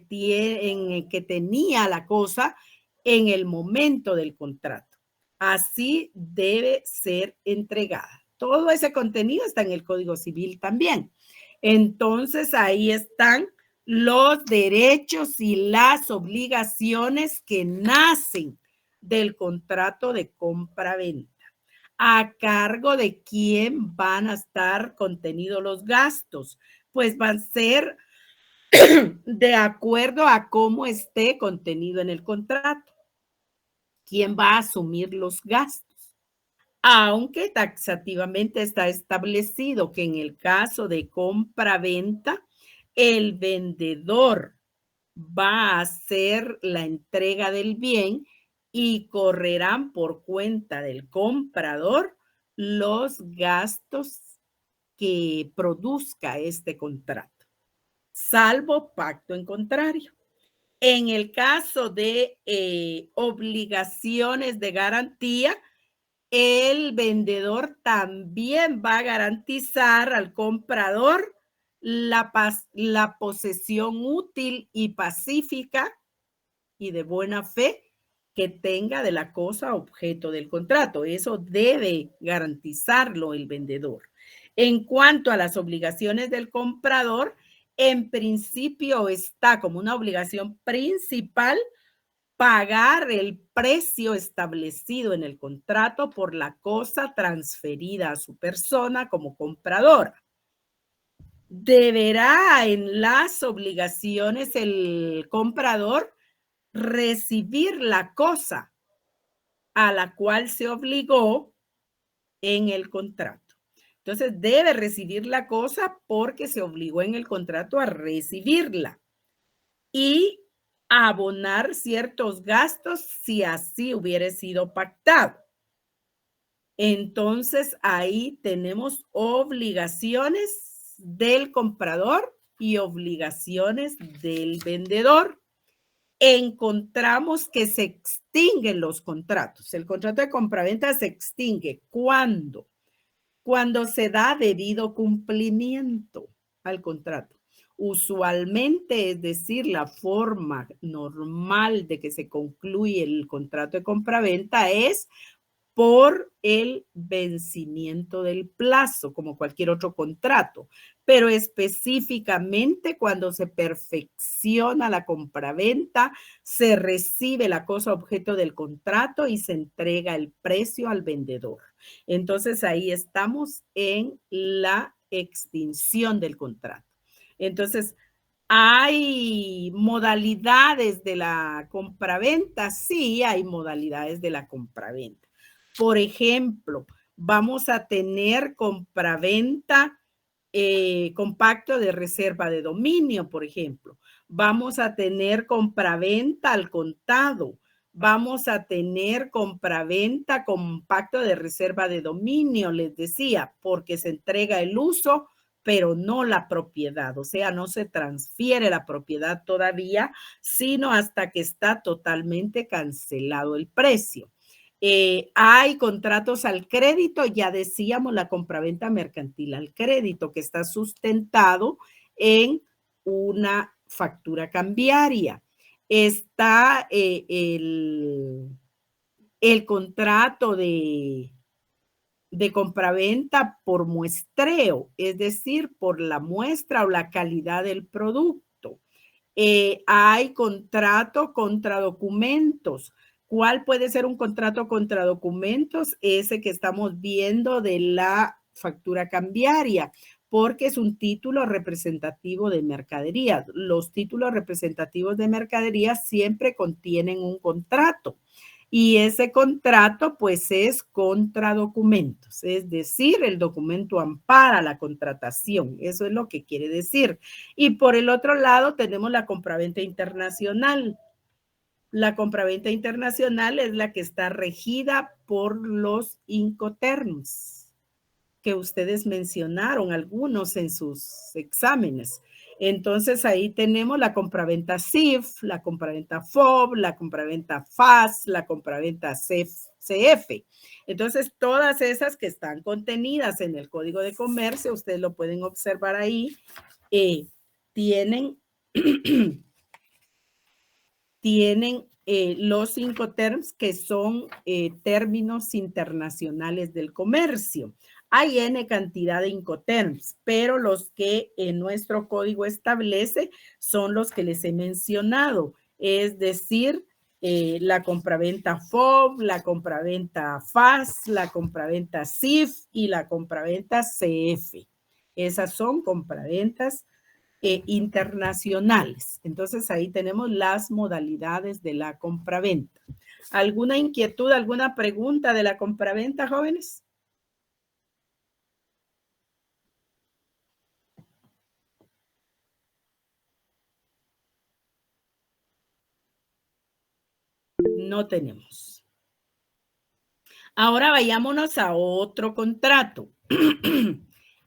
tenía la cosa en el momento del contrato. Así debe ser entregada. Todo ese contenido está en el Código Civil también. Entonces, ahí están los derechos y las obligaciones que nacen del contrato de compra-venta. ¿A cargo de quién van a estar contenidos los gastos? Pues van a ser de acuerdo a cómo esté contenido en el contrato. ¿Quién va a asumir los gastos? Aunque taxativamente está establecido que en el caso de compra-venta, el vendedor va a hacer la entrega del bien y correrán por cuenta del comprador los gastos que produzca este contrato, salvo pacto en contrario. En el caso de obligaciones de garantía, el vendedor también va a garantizar al comprador la posesión útil y pacífica y de buena fe que tenga de la cosa objeto del contrato. Eso debe garantizarlo el vendedor. En cuanto a las obligaciones del comprador, en principio está como una obligación principal pagar el precio establecido en el contrato por la cosa transferida a su persona como comprador. Deberá en las obligaciones el comprador recibir la cosa a la cual se obligó en el contrato. Entonces, debe recibir la cosa porque se obligó en el contrato a recibirla y abonar ciertos gastos si así hubiera sido pactado. Entonces, ahí tenemos obligaciones del comprador y obligaciones del vendedor. Encontramos que se extinguen los contratos. El contrato de compraventa se extingue. ¿Cuándo? Cuando se da debido cumplimiento al contrato. Usualmente, es decir, la forma normal de que se concluye el contrato de compraventa es por el vencimiento del plazo, como cualquier otro contrato, pero específicamente cuando se perfecciona la compraventa, se recibe la cosa objeto del contrato y se entrega el precio al vendedor. Entonces, ahí estamos en la extinción del contrato. Entonces, ¿hay modalidades de la compraventa? Sí, hay modalidades de la compraventa. Por ejemplo, vamos a tener compraventa con pacto de reserva de dominio, por ejemplo. Vamos a tener compraventa al contado. Vamos a tener compraventa con pacto de reserva de dominio, les decía, porque se entrega el uso, pero no la propiedad. O sea, no se transfiere la propiedad todavía, sino hasta que está totalmente cancelado el precio. Hay contratos al crédito, ya decíamos, la compraventa mercantil al crédito, que está sustentado en una factura cambiaria. Está el contrato de compraventa por muestreo, es decir, por la muestra o la calidad del producto. Hay contrato contra documentos. ¿Cuál puede ser un contrato contra documentos? Ese que estamos viendo de la factura cambiaria, porque es un título representativo de mercaderías. Los títulos representativos de mercaderías siempre contienen un contrato. Y ese contrato, pues, es contra documentos, es decir, el documento ampara la contratación, eso es lo que quiere decir. Y por el otro lado tenemos la compraventa internacional. La compraventa internacional es la que está regida por los Incoterms, que ustedes mencionaron algunos en sus exámenes. Entonces, ahí tenemos la compraventa CIF, la compraventa FOB, la compraventa FAS, la compraventa CF. Entonces, todas esas que están contenidas en el Código de Comercio, ustedes lo pueden observar ahí, tienen los Incoterms, que son términos internacionales del comercio. Hay N cantidad de Incoterms, pero los que en nuestro código establece son los que les he mencionado, es decir, la compraventa FOB, la compraventa FAS, la compraventa CIF y la compraventa CF. Esas son compraventas internacionales. Entonces ahí tenemos las modalidades de la compraventa. ¿Alguna inquietud, alguna pregunta de la compraventa, jóvenes? No tenemos. Ahora vayámonos a otro contrato.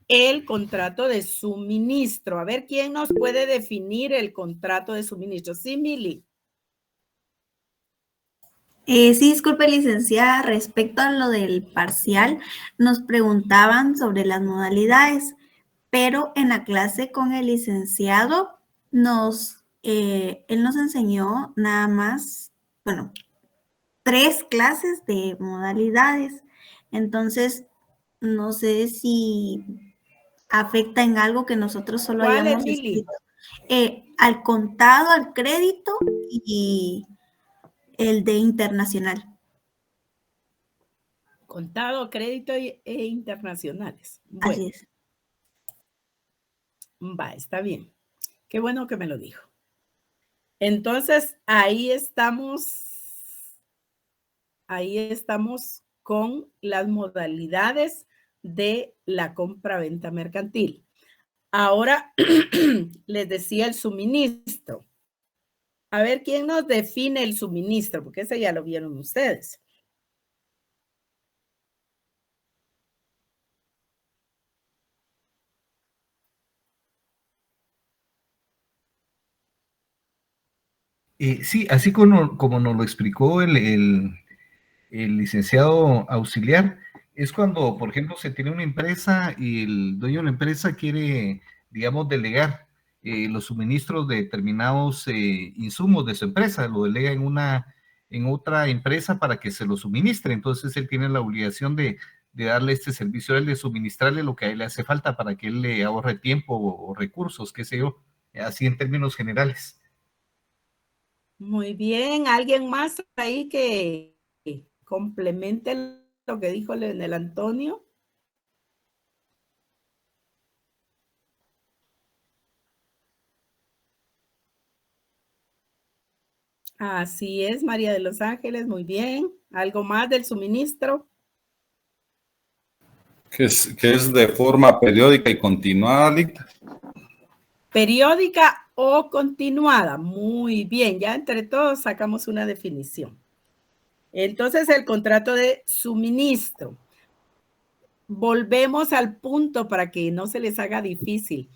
El contrato de suministro. A ver, ¿quién nos puede definir el contrato de suministro? Sí, Mili. Sí, disculpe, licenciada, respecto a lo del parcial, nos preguntaban sobre las modalidades, pero en la clase con el licenciado él nos enseñó nada más, bueno, 3 clases de modalidades. Entonces, no sé si afecta en algo que nosotros solo hayamos escrito. Al contado, al crédito y el de internacional. Contado, crédito e internacionales. Bueno, así es. Va, está bien. Qué bueno que me lo dijo. Entonces, ahí estamos con las modalidades de la compra-venta mercantil. Ahora, les decía el suministro. A ver, ¿quién nos define el suministro? Porque ese ya lo vieron ustedes. Sí, así como nos lo explicó el licenciado auxiliar, es cuando, por ejemplo, se tiene una empresa y el dueño de la empresa quiere, digamos, delegar los suministros de determinados insumos de su empresa, lo delega en otra empresa para que se lo suministre. Entonces, él tiene la obligación de darle este servicio, de suministrarle lo que a él le hace falta para que él le ahorre tiempo o recursos, qué sé yo, así en términos generales. Muy bien. ¿Alguien más ahí que complemente lo que dijo Leonel Antonio? Así es, María de los Ángeles, muy bien. ¿Algo más del suministro? Que es de forma periódica y continuada, Lita. Periódica o continuada. Muy bien, ya entre todos sacamos una definición. Entonces, el contrato de suministro. Volvemos al punto para que no se les haga difícil.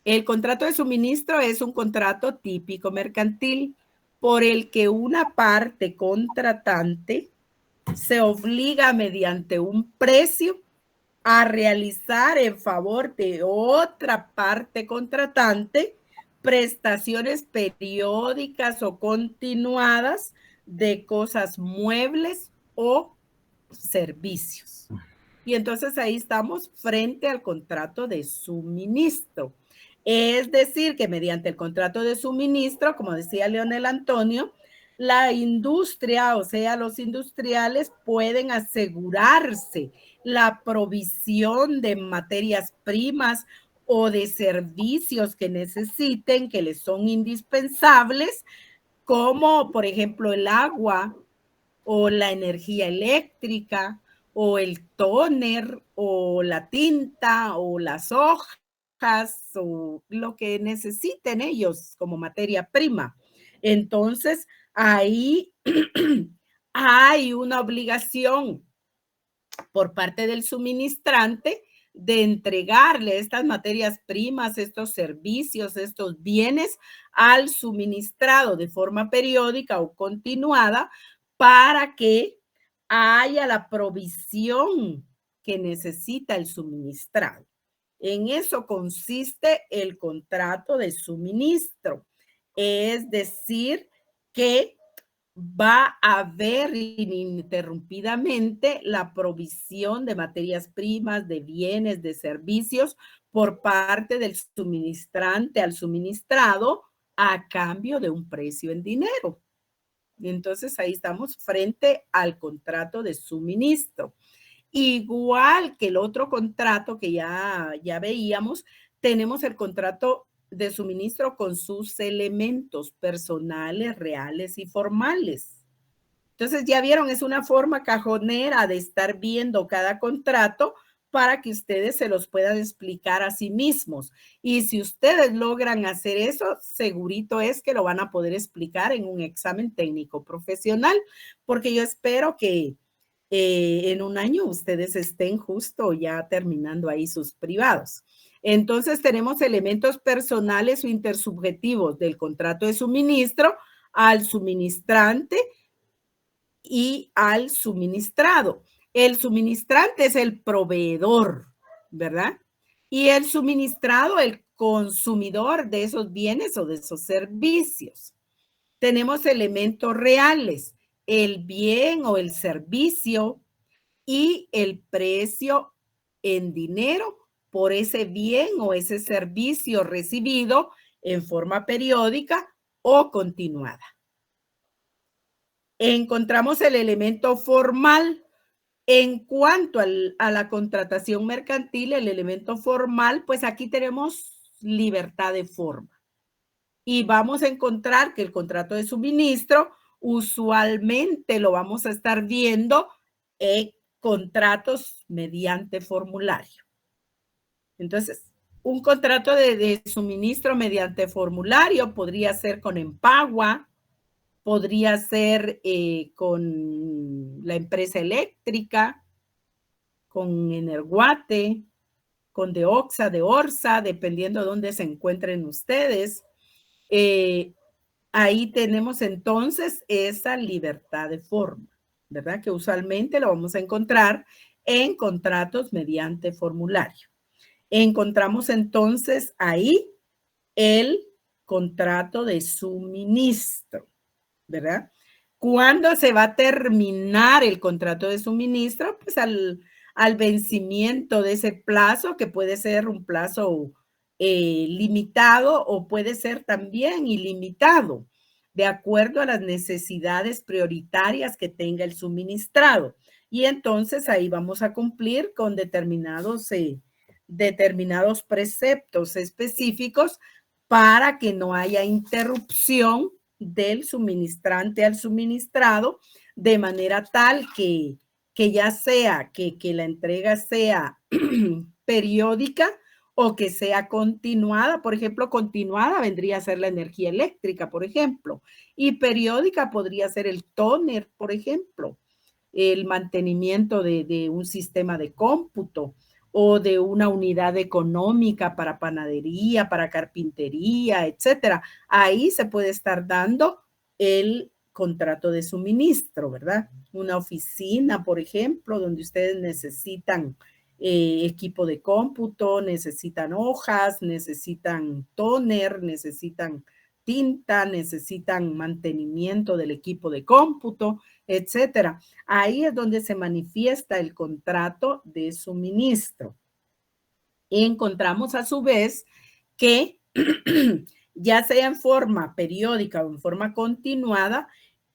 El contrato de suministro es un contrato típico mercantil por el que una parte contratante se obliga mediante un precio a realizar en favor de otra parte contratante prestaciones periódicas o continuadas de cosas muebles o servicios. Y entonces ahí estamos frente al contrato de suministro. Es decir, que mediante el contrato de suministro, como decía Leonel Antonio, la industria, o sea, los industriales pueden asegurarse la provisión de materias primas o de servicios que necesiten, que les son indispensables, como por ejemplo el agua o la energía eléctrica o el tóner o la tinta o las hojas o lo que necesiten ellos como materia prima. Entonces, ahí hay una obligación por parte del suministrante de entregarle estas materias primas, estos servicios, estos bienes al suministrado de forma periódica o continuada para que haya la provisión que necesita el suministrado. En eso consiste el contrato de suministro. Es decir, que va a haber ininterrumpidamente la provisión de materias primas, de bienes, de servicios por parte del suministrante al suministrado a cambio de un precio en dinero. Entonces ahí estamos frente al contrato de suministro. Igual que el otro contrato que ya veíamos, tenemos el contrato de suministro con sus elementos personales, reales y formales. Entonces ya vieron, es una forma cajonera de estar viendo cada contrato para que ustedes se los puedan explicar a sí mismos. Y si ustedes logran hacer eso, segurito es que lo van a poder explicar en un examen técnico profesional, porque yo espero que en un año ustedes estén justo ya terminando ahí sus privados. Entonces tenemos elementos personales o intersubjetivos del contrato de suministro al suministrante y al suministrado. El suministrante es el proveedor, ¿verdad? Y el suministrado, el consumidor de esos bienes o de esos servicios. Tenemos elementos reales, el bien o el servicio y el precio en dinero por ese bien o ese servicio recibido en forma periódica o continuada. Encontramos el elemento formal. En cuanto a la contratación mercantil, el elemento formal, pues aquí tenemos libertad de forma. Y vamos a encontrar que el contrato de suministro usualmente lo vamos a estar viendo en contratos mediante formulario. Entonces, un contrato de suministro mediante formulario podría ser con Empagua, podría ser con la empresa eléctrica, con Energuate, con Deoxa, de Orsa, dependiendo de dónde se encuentren ustedes. Ahí tenemos entonces esa libertad de forma, ¿verdad? Que usualmente lo vamos a encontrar en contratos mediante formulario. Encontramos entonces ahí el contrato de suministro, ¿verdad? ¿Cuándo se va a terminar el contrato de suministro? Pues al vencimiento de ese plazo, que puede ser un plazo limitado o puede ser también ilimitado, de acuerdo a las necesidades prioritarias que tenga el suministrado. Y entonces ahí vamos a cumplir con determinados preceptos específicos para que no haya interrupción del suministrante al suministrado, de manera tal que ya sea que la entrega sea periódica o que sea continuada. Por ejemplo, continuada vendría a ser la energía eléctrica, por ejemplo, y periódica podría ser el tóner, por ejemplo, el mantenimiento de un sistema de cómputo o de una unidad económica para panadería, para carpintería, etcétera. Ahí se puede estar dando el contrato de suministro, ¿verdad? Una oficina, por ejemplo, donde ustedes necesitan equipo de cómputo, necesitan hojas, necesitan tóner, necesitan tinta, necesitan mantenimiento del equipo de cómputo, etcétera. Ahí es donde se manifiesta el contrato de suministro. Encontramos a su vez que ya sea en forma periódica o en forma continuada,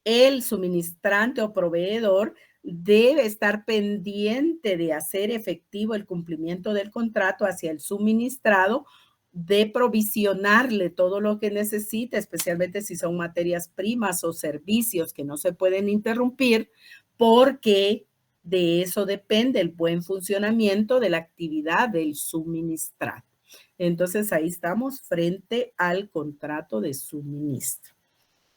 el suministrante o proveedor debe estar pendiente de hacer efectivo el cumplimiento del contrato hacia el suministrado, de provisionarle todo lo que necesita, especialmente si son materias primas o servicios que no se pueden interrumpir, porque de eso depende el buen funcionamiento de la actividad del suministrado. Entonces, ahí estamos frente al contrato de suministro.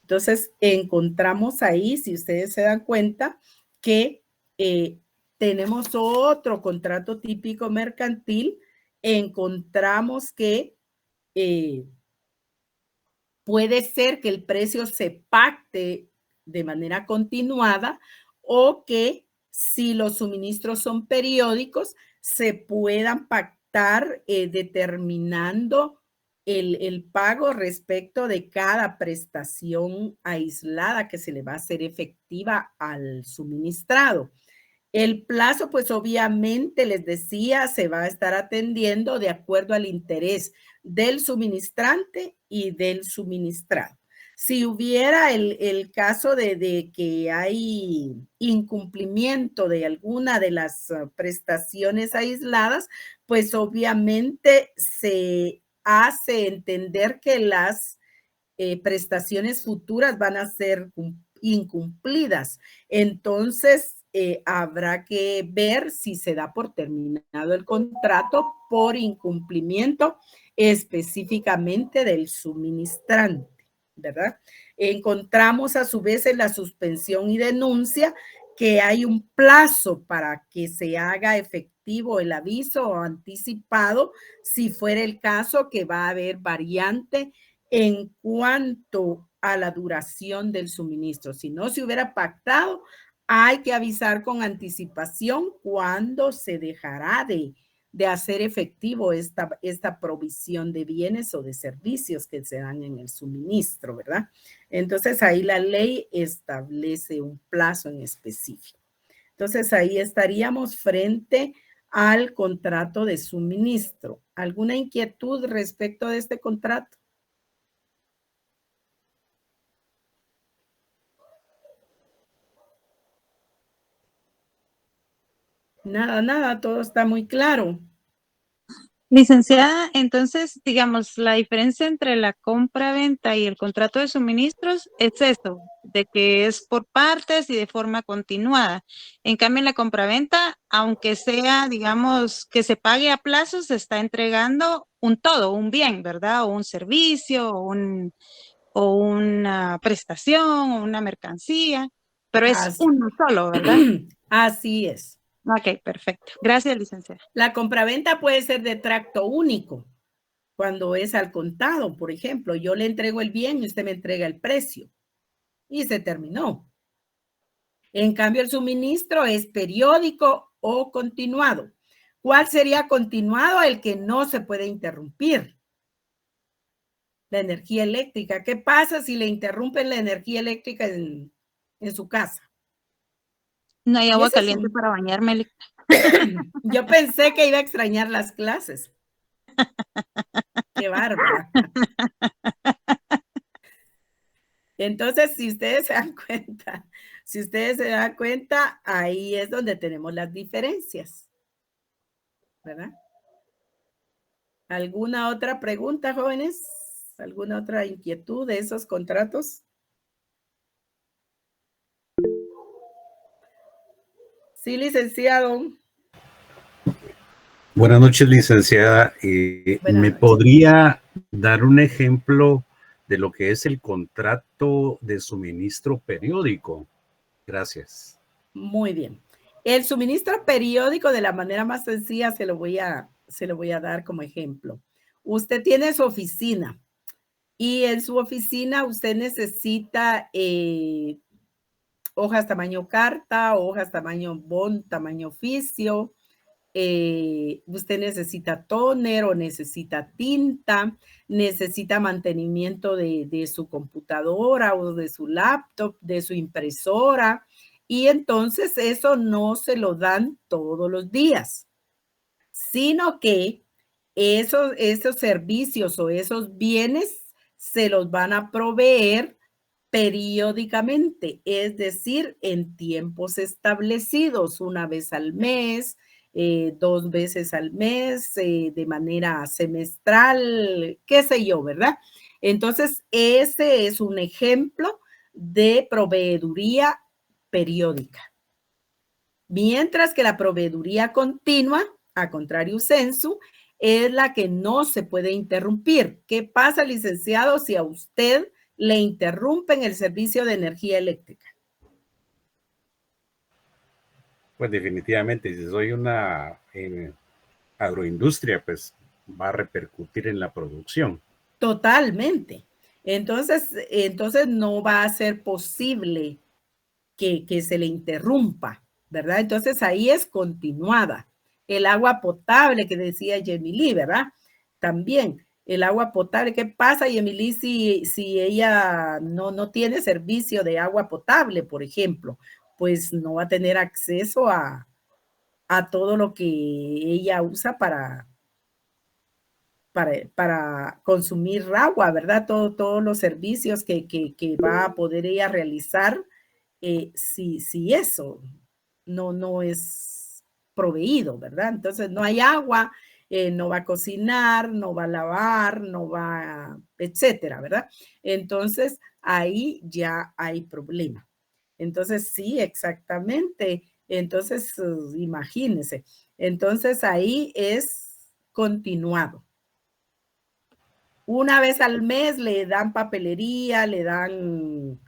Entonces, encontramos ahí, si ustedes se dan cuenta, que tenemos otro contrato típico mercantil. Encontramos que puede ser que el precio se pacte de manera continuada o que si los suministros son periódicos, se puedan pactar determinando el pago respecto de cada prestación aislada que se le va a hacer efectiva al suministrado. El plazo, pues obviamente les decía, se va a estar atendiendo de acuerdo al interés del suministrante y del suministrado. Si hubiera el caso de que hay incumplimiento de alguna de las prestaciones aisladas, pues obviamente se hace entender que las prestaciones futuras van a ser incumplidas. Entonces, habrá que ver si se da por terminado el contrato por incumplimiento específicamente del suministrante, ¿verdad? Encontramos a su vez en la suspensión y denuncia que hay un plazo para que se haga efectivo el aviso anticipado si fuera el caso que va a haber variante en cuanto a la duración del suministro. Si no se hubiera pactado, hay que avisar con anticipación cuándo se dejará de hacer efectivo esta provisión de bienes o de servicios que se dan en el suministro, ¿verdad? Entonces, ahí la ley establece un plazo en específico. Entonces, ahí estaríamos frente al contrato de suministro. ¿Alguna inquietud respecto de este contrato? Nada, todo está muy claro. Licenciada, entonces, digamos, la diferencia entre la compra-venta y el contrato de suministros es esto, de que es por partes y de forma continuada. En cambio, en la compra-venta, aunque sea, digamos, que se pague a plazos, se está entregando un todo, un bien, ¿verdad? O un servicio, o una prestación, o una mercancía, pero es uno solo, ¿verdad? Así es. Ok, perfecto. Gracias, licenciada. La compraventa puede ser de tracto único, cuando es al contado, por ejemplo. Yo le entrego el bien y usted me entrega el precio. Y se terminó. En cambio, el suministro es periódico o continuado. ¿Cuál sería continuado? El que no se puede interrumpir. La energía eléctrica. ¿Qué pasa si le interrumpen la energía eléctrica en su casa? No hay agua caliente para bañarme. Yo pensé que iba a extrañar las clases. Qué bárbara. Entonces, si ustedes se dan cuenta, ahí es donde tenemos las diferencias, ¿verdad? ¿Alguna otra pregunta, jóvenes? ¿Alguna otra inquietud de esos contratos? Sí, licenciado. Buenas noches, licenciada. ¿Me podría dar un ejemplo de lo que es el contrato de suministro periódico? Gracias. Muy bien. El suministro periódico, de la manera más sencilla, se lo voy a dar como ejemplo. Usted tiene su oficina y en su oficina usted necesita hojas tamaño carta, hojas tamaño bond, tamaño oficio. Usted necesita tóner o necesita tinta, necesita mantenimiento de su computadora o de su laptop, de su impresora. Y entonces eso no se lo dan todos los días, sino que esos servicios o esos bienes se los van a proveer periódicamente, es decir, en tiempos establecidos, una vez al mes, 2 veces al mes, de manera semestral, qué sé yo, ¿verdad? Entonces, ese es un ejemplo de proveeduría periódica. Mientras que la proveeduría continua, a contrario sensu, es la que no se puede interrumpir. ¿Qué pasa, licenciado, si a usted le interrumpen el servicio de energía eléctrica? Pues definitivamente, si soy una agroindustria, pues va a repercutir en la producción. Totalmente. Entonces no va a ser posible que se le interrumpa, ¿verdad? Entonces ahí es continuada. El agua potable que decía Jamie Lee, ¿verdad? También el agua potable. ¿Qué pasa, Yemily, si ella no tiene servicio de agua potable, por ejemplo? Pues no va a tener acceso a todo lo que ella usa para consumir agua, ¿verdad? Todos los servicios que va a poder ella realizar si eso no es proveído, ¿verdad? Entonces no hay agua, no va a cocinar, no va a lavar, no va, etcétera, ¿verdad? Entonces ahí ya hay problema. Entonces sí, exactamente. Entonces imagínense. Entonces ahí es continuado. Una vez al mes le dan papelería, le dan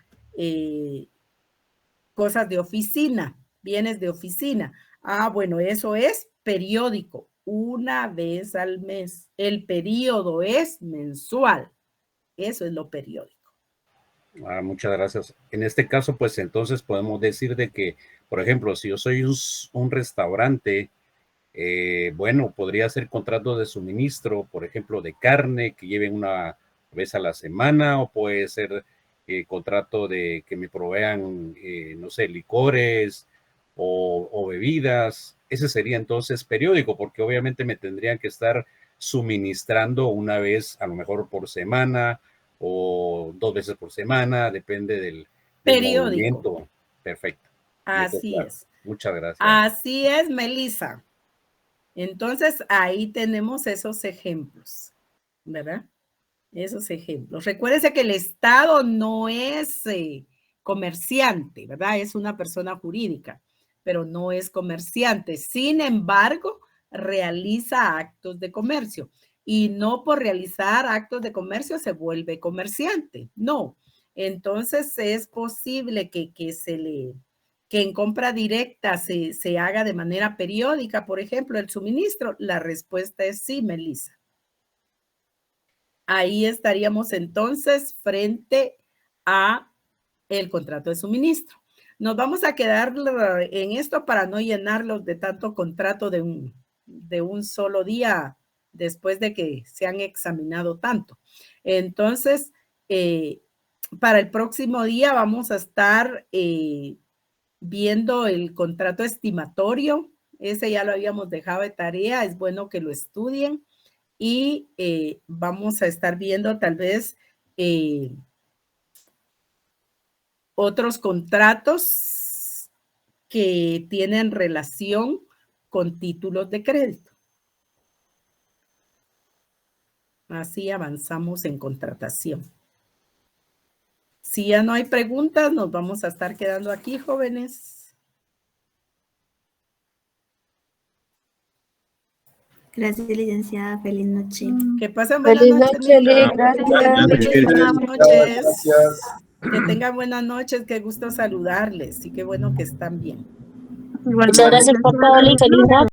cosas de oficina, bienes de oficina. Ah, bueno, eso es periódico, una vez al mes. El periodo es mensual. Eso es lo periódico. Muchas gracias. En este caso, pues entonces podemos decir de que, por ejemplo, si yo soy un restaurante, bueno, podría hacer contratos de suministro, por ejemplo, de carne que lleven una vez a la semana, o puede ser contrato de que me provean, no sé, licores o bebidas. Ese sería entonces periódico, porque obviamente me tendrían que estar suministrando una vez, a lo mejor por semana, o 2 veces por semana, depende del periódico. Movimiento. Perfecto. Así es. Muchas gracias. Así es, Melissa. Entonces, ahí tenemos esos ejemplos, ¿verdad? Esos ejemplos. Recuérdese que el Estado no es comerciante, ¿verdad? Es una persona jurídica, pero no es comerciante. Sin embargo, realiza actos de comercio. Y no por realizar actos de comercio se vuelve comerciante, no. Entonces, es posible que en compra directa se haga de manera periódica, por ejemplo, el suministro. La respuesta es sí, Melissa. Ahí estaríamos entonces frente a el contrato de suministro. Nos vamos a quedar en esto para no llenarlos de tanto contrato de un solo día después de que se han examinado tanto. Entonces, para el próximo día vamos a estar viendo el contrato estimatorio. Ese ya lo habíamos dejado de tarea, es bueno que lo estudien. Y vamos a estar viendo tal vez otros contratos que tienen relación con títulos de crédito. Así avanzamos en contratación. Si ya no hay preguntas, nos vamos a estar quedando aquí, jóvenes. Gracias, licenciada. Feliz noche. Que pasen buenas noches. Buenas noches. Que tengan buenas noches. Qué gusto saludarles y qué bueno que están bien. Muchas gracias por todo, Feliz noche.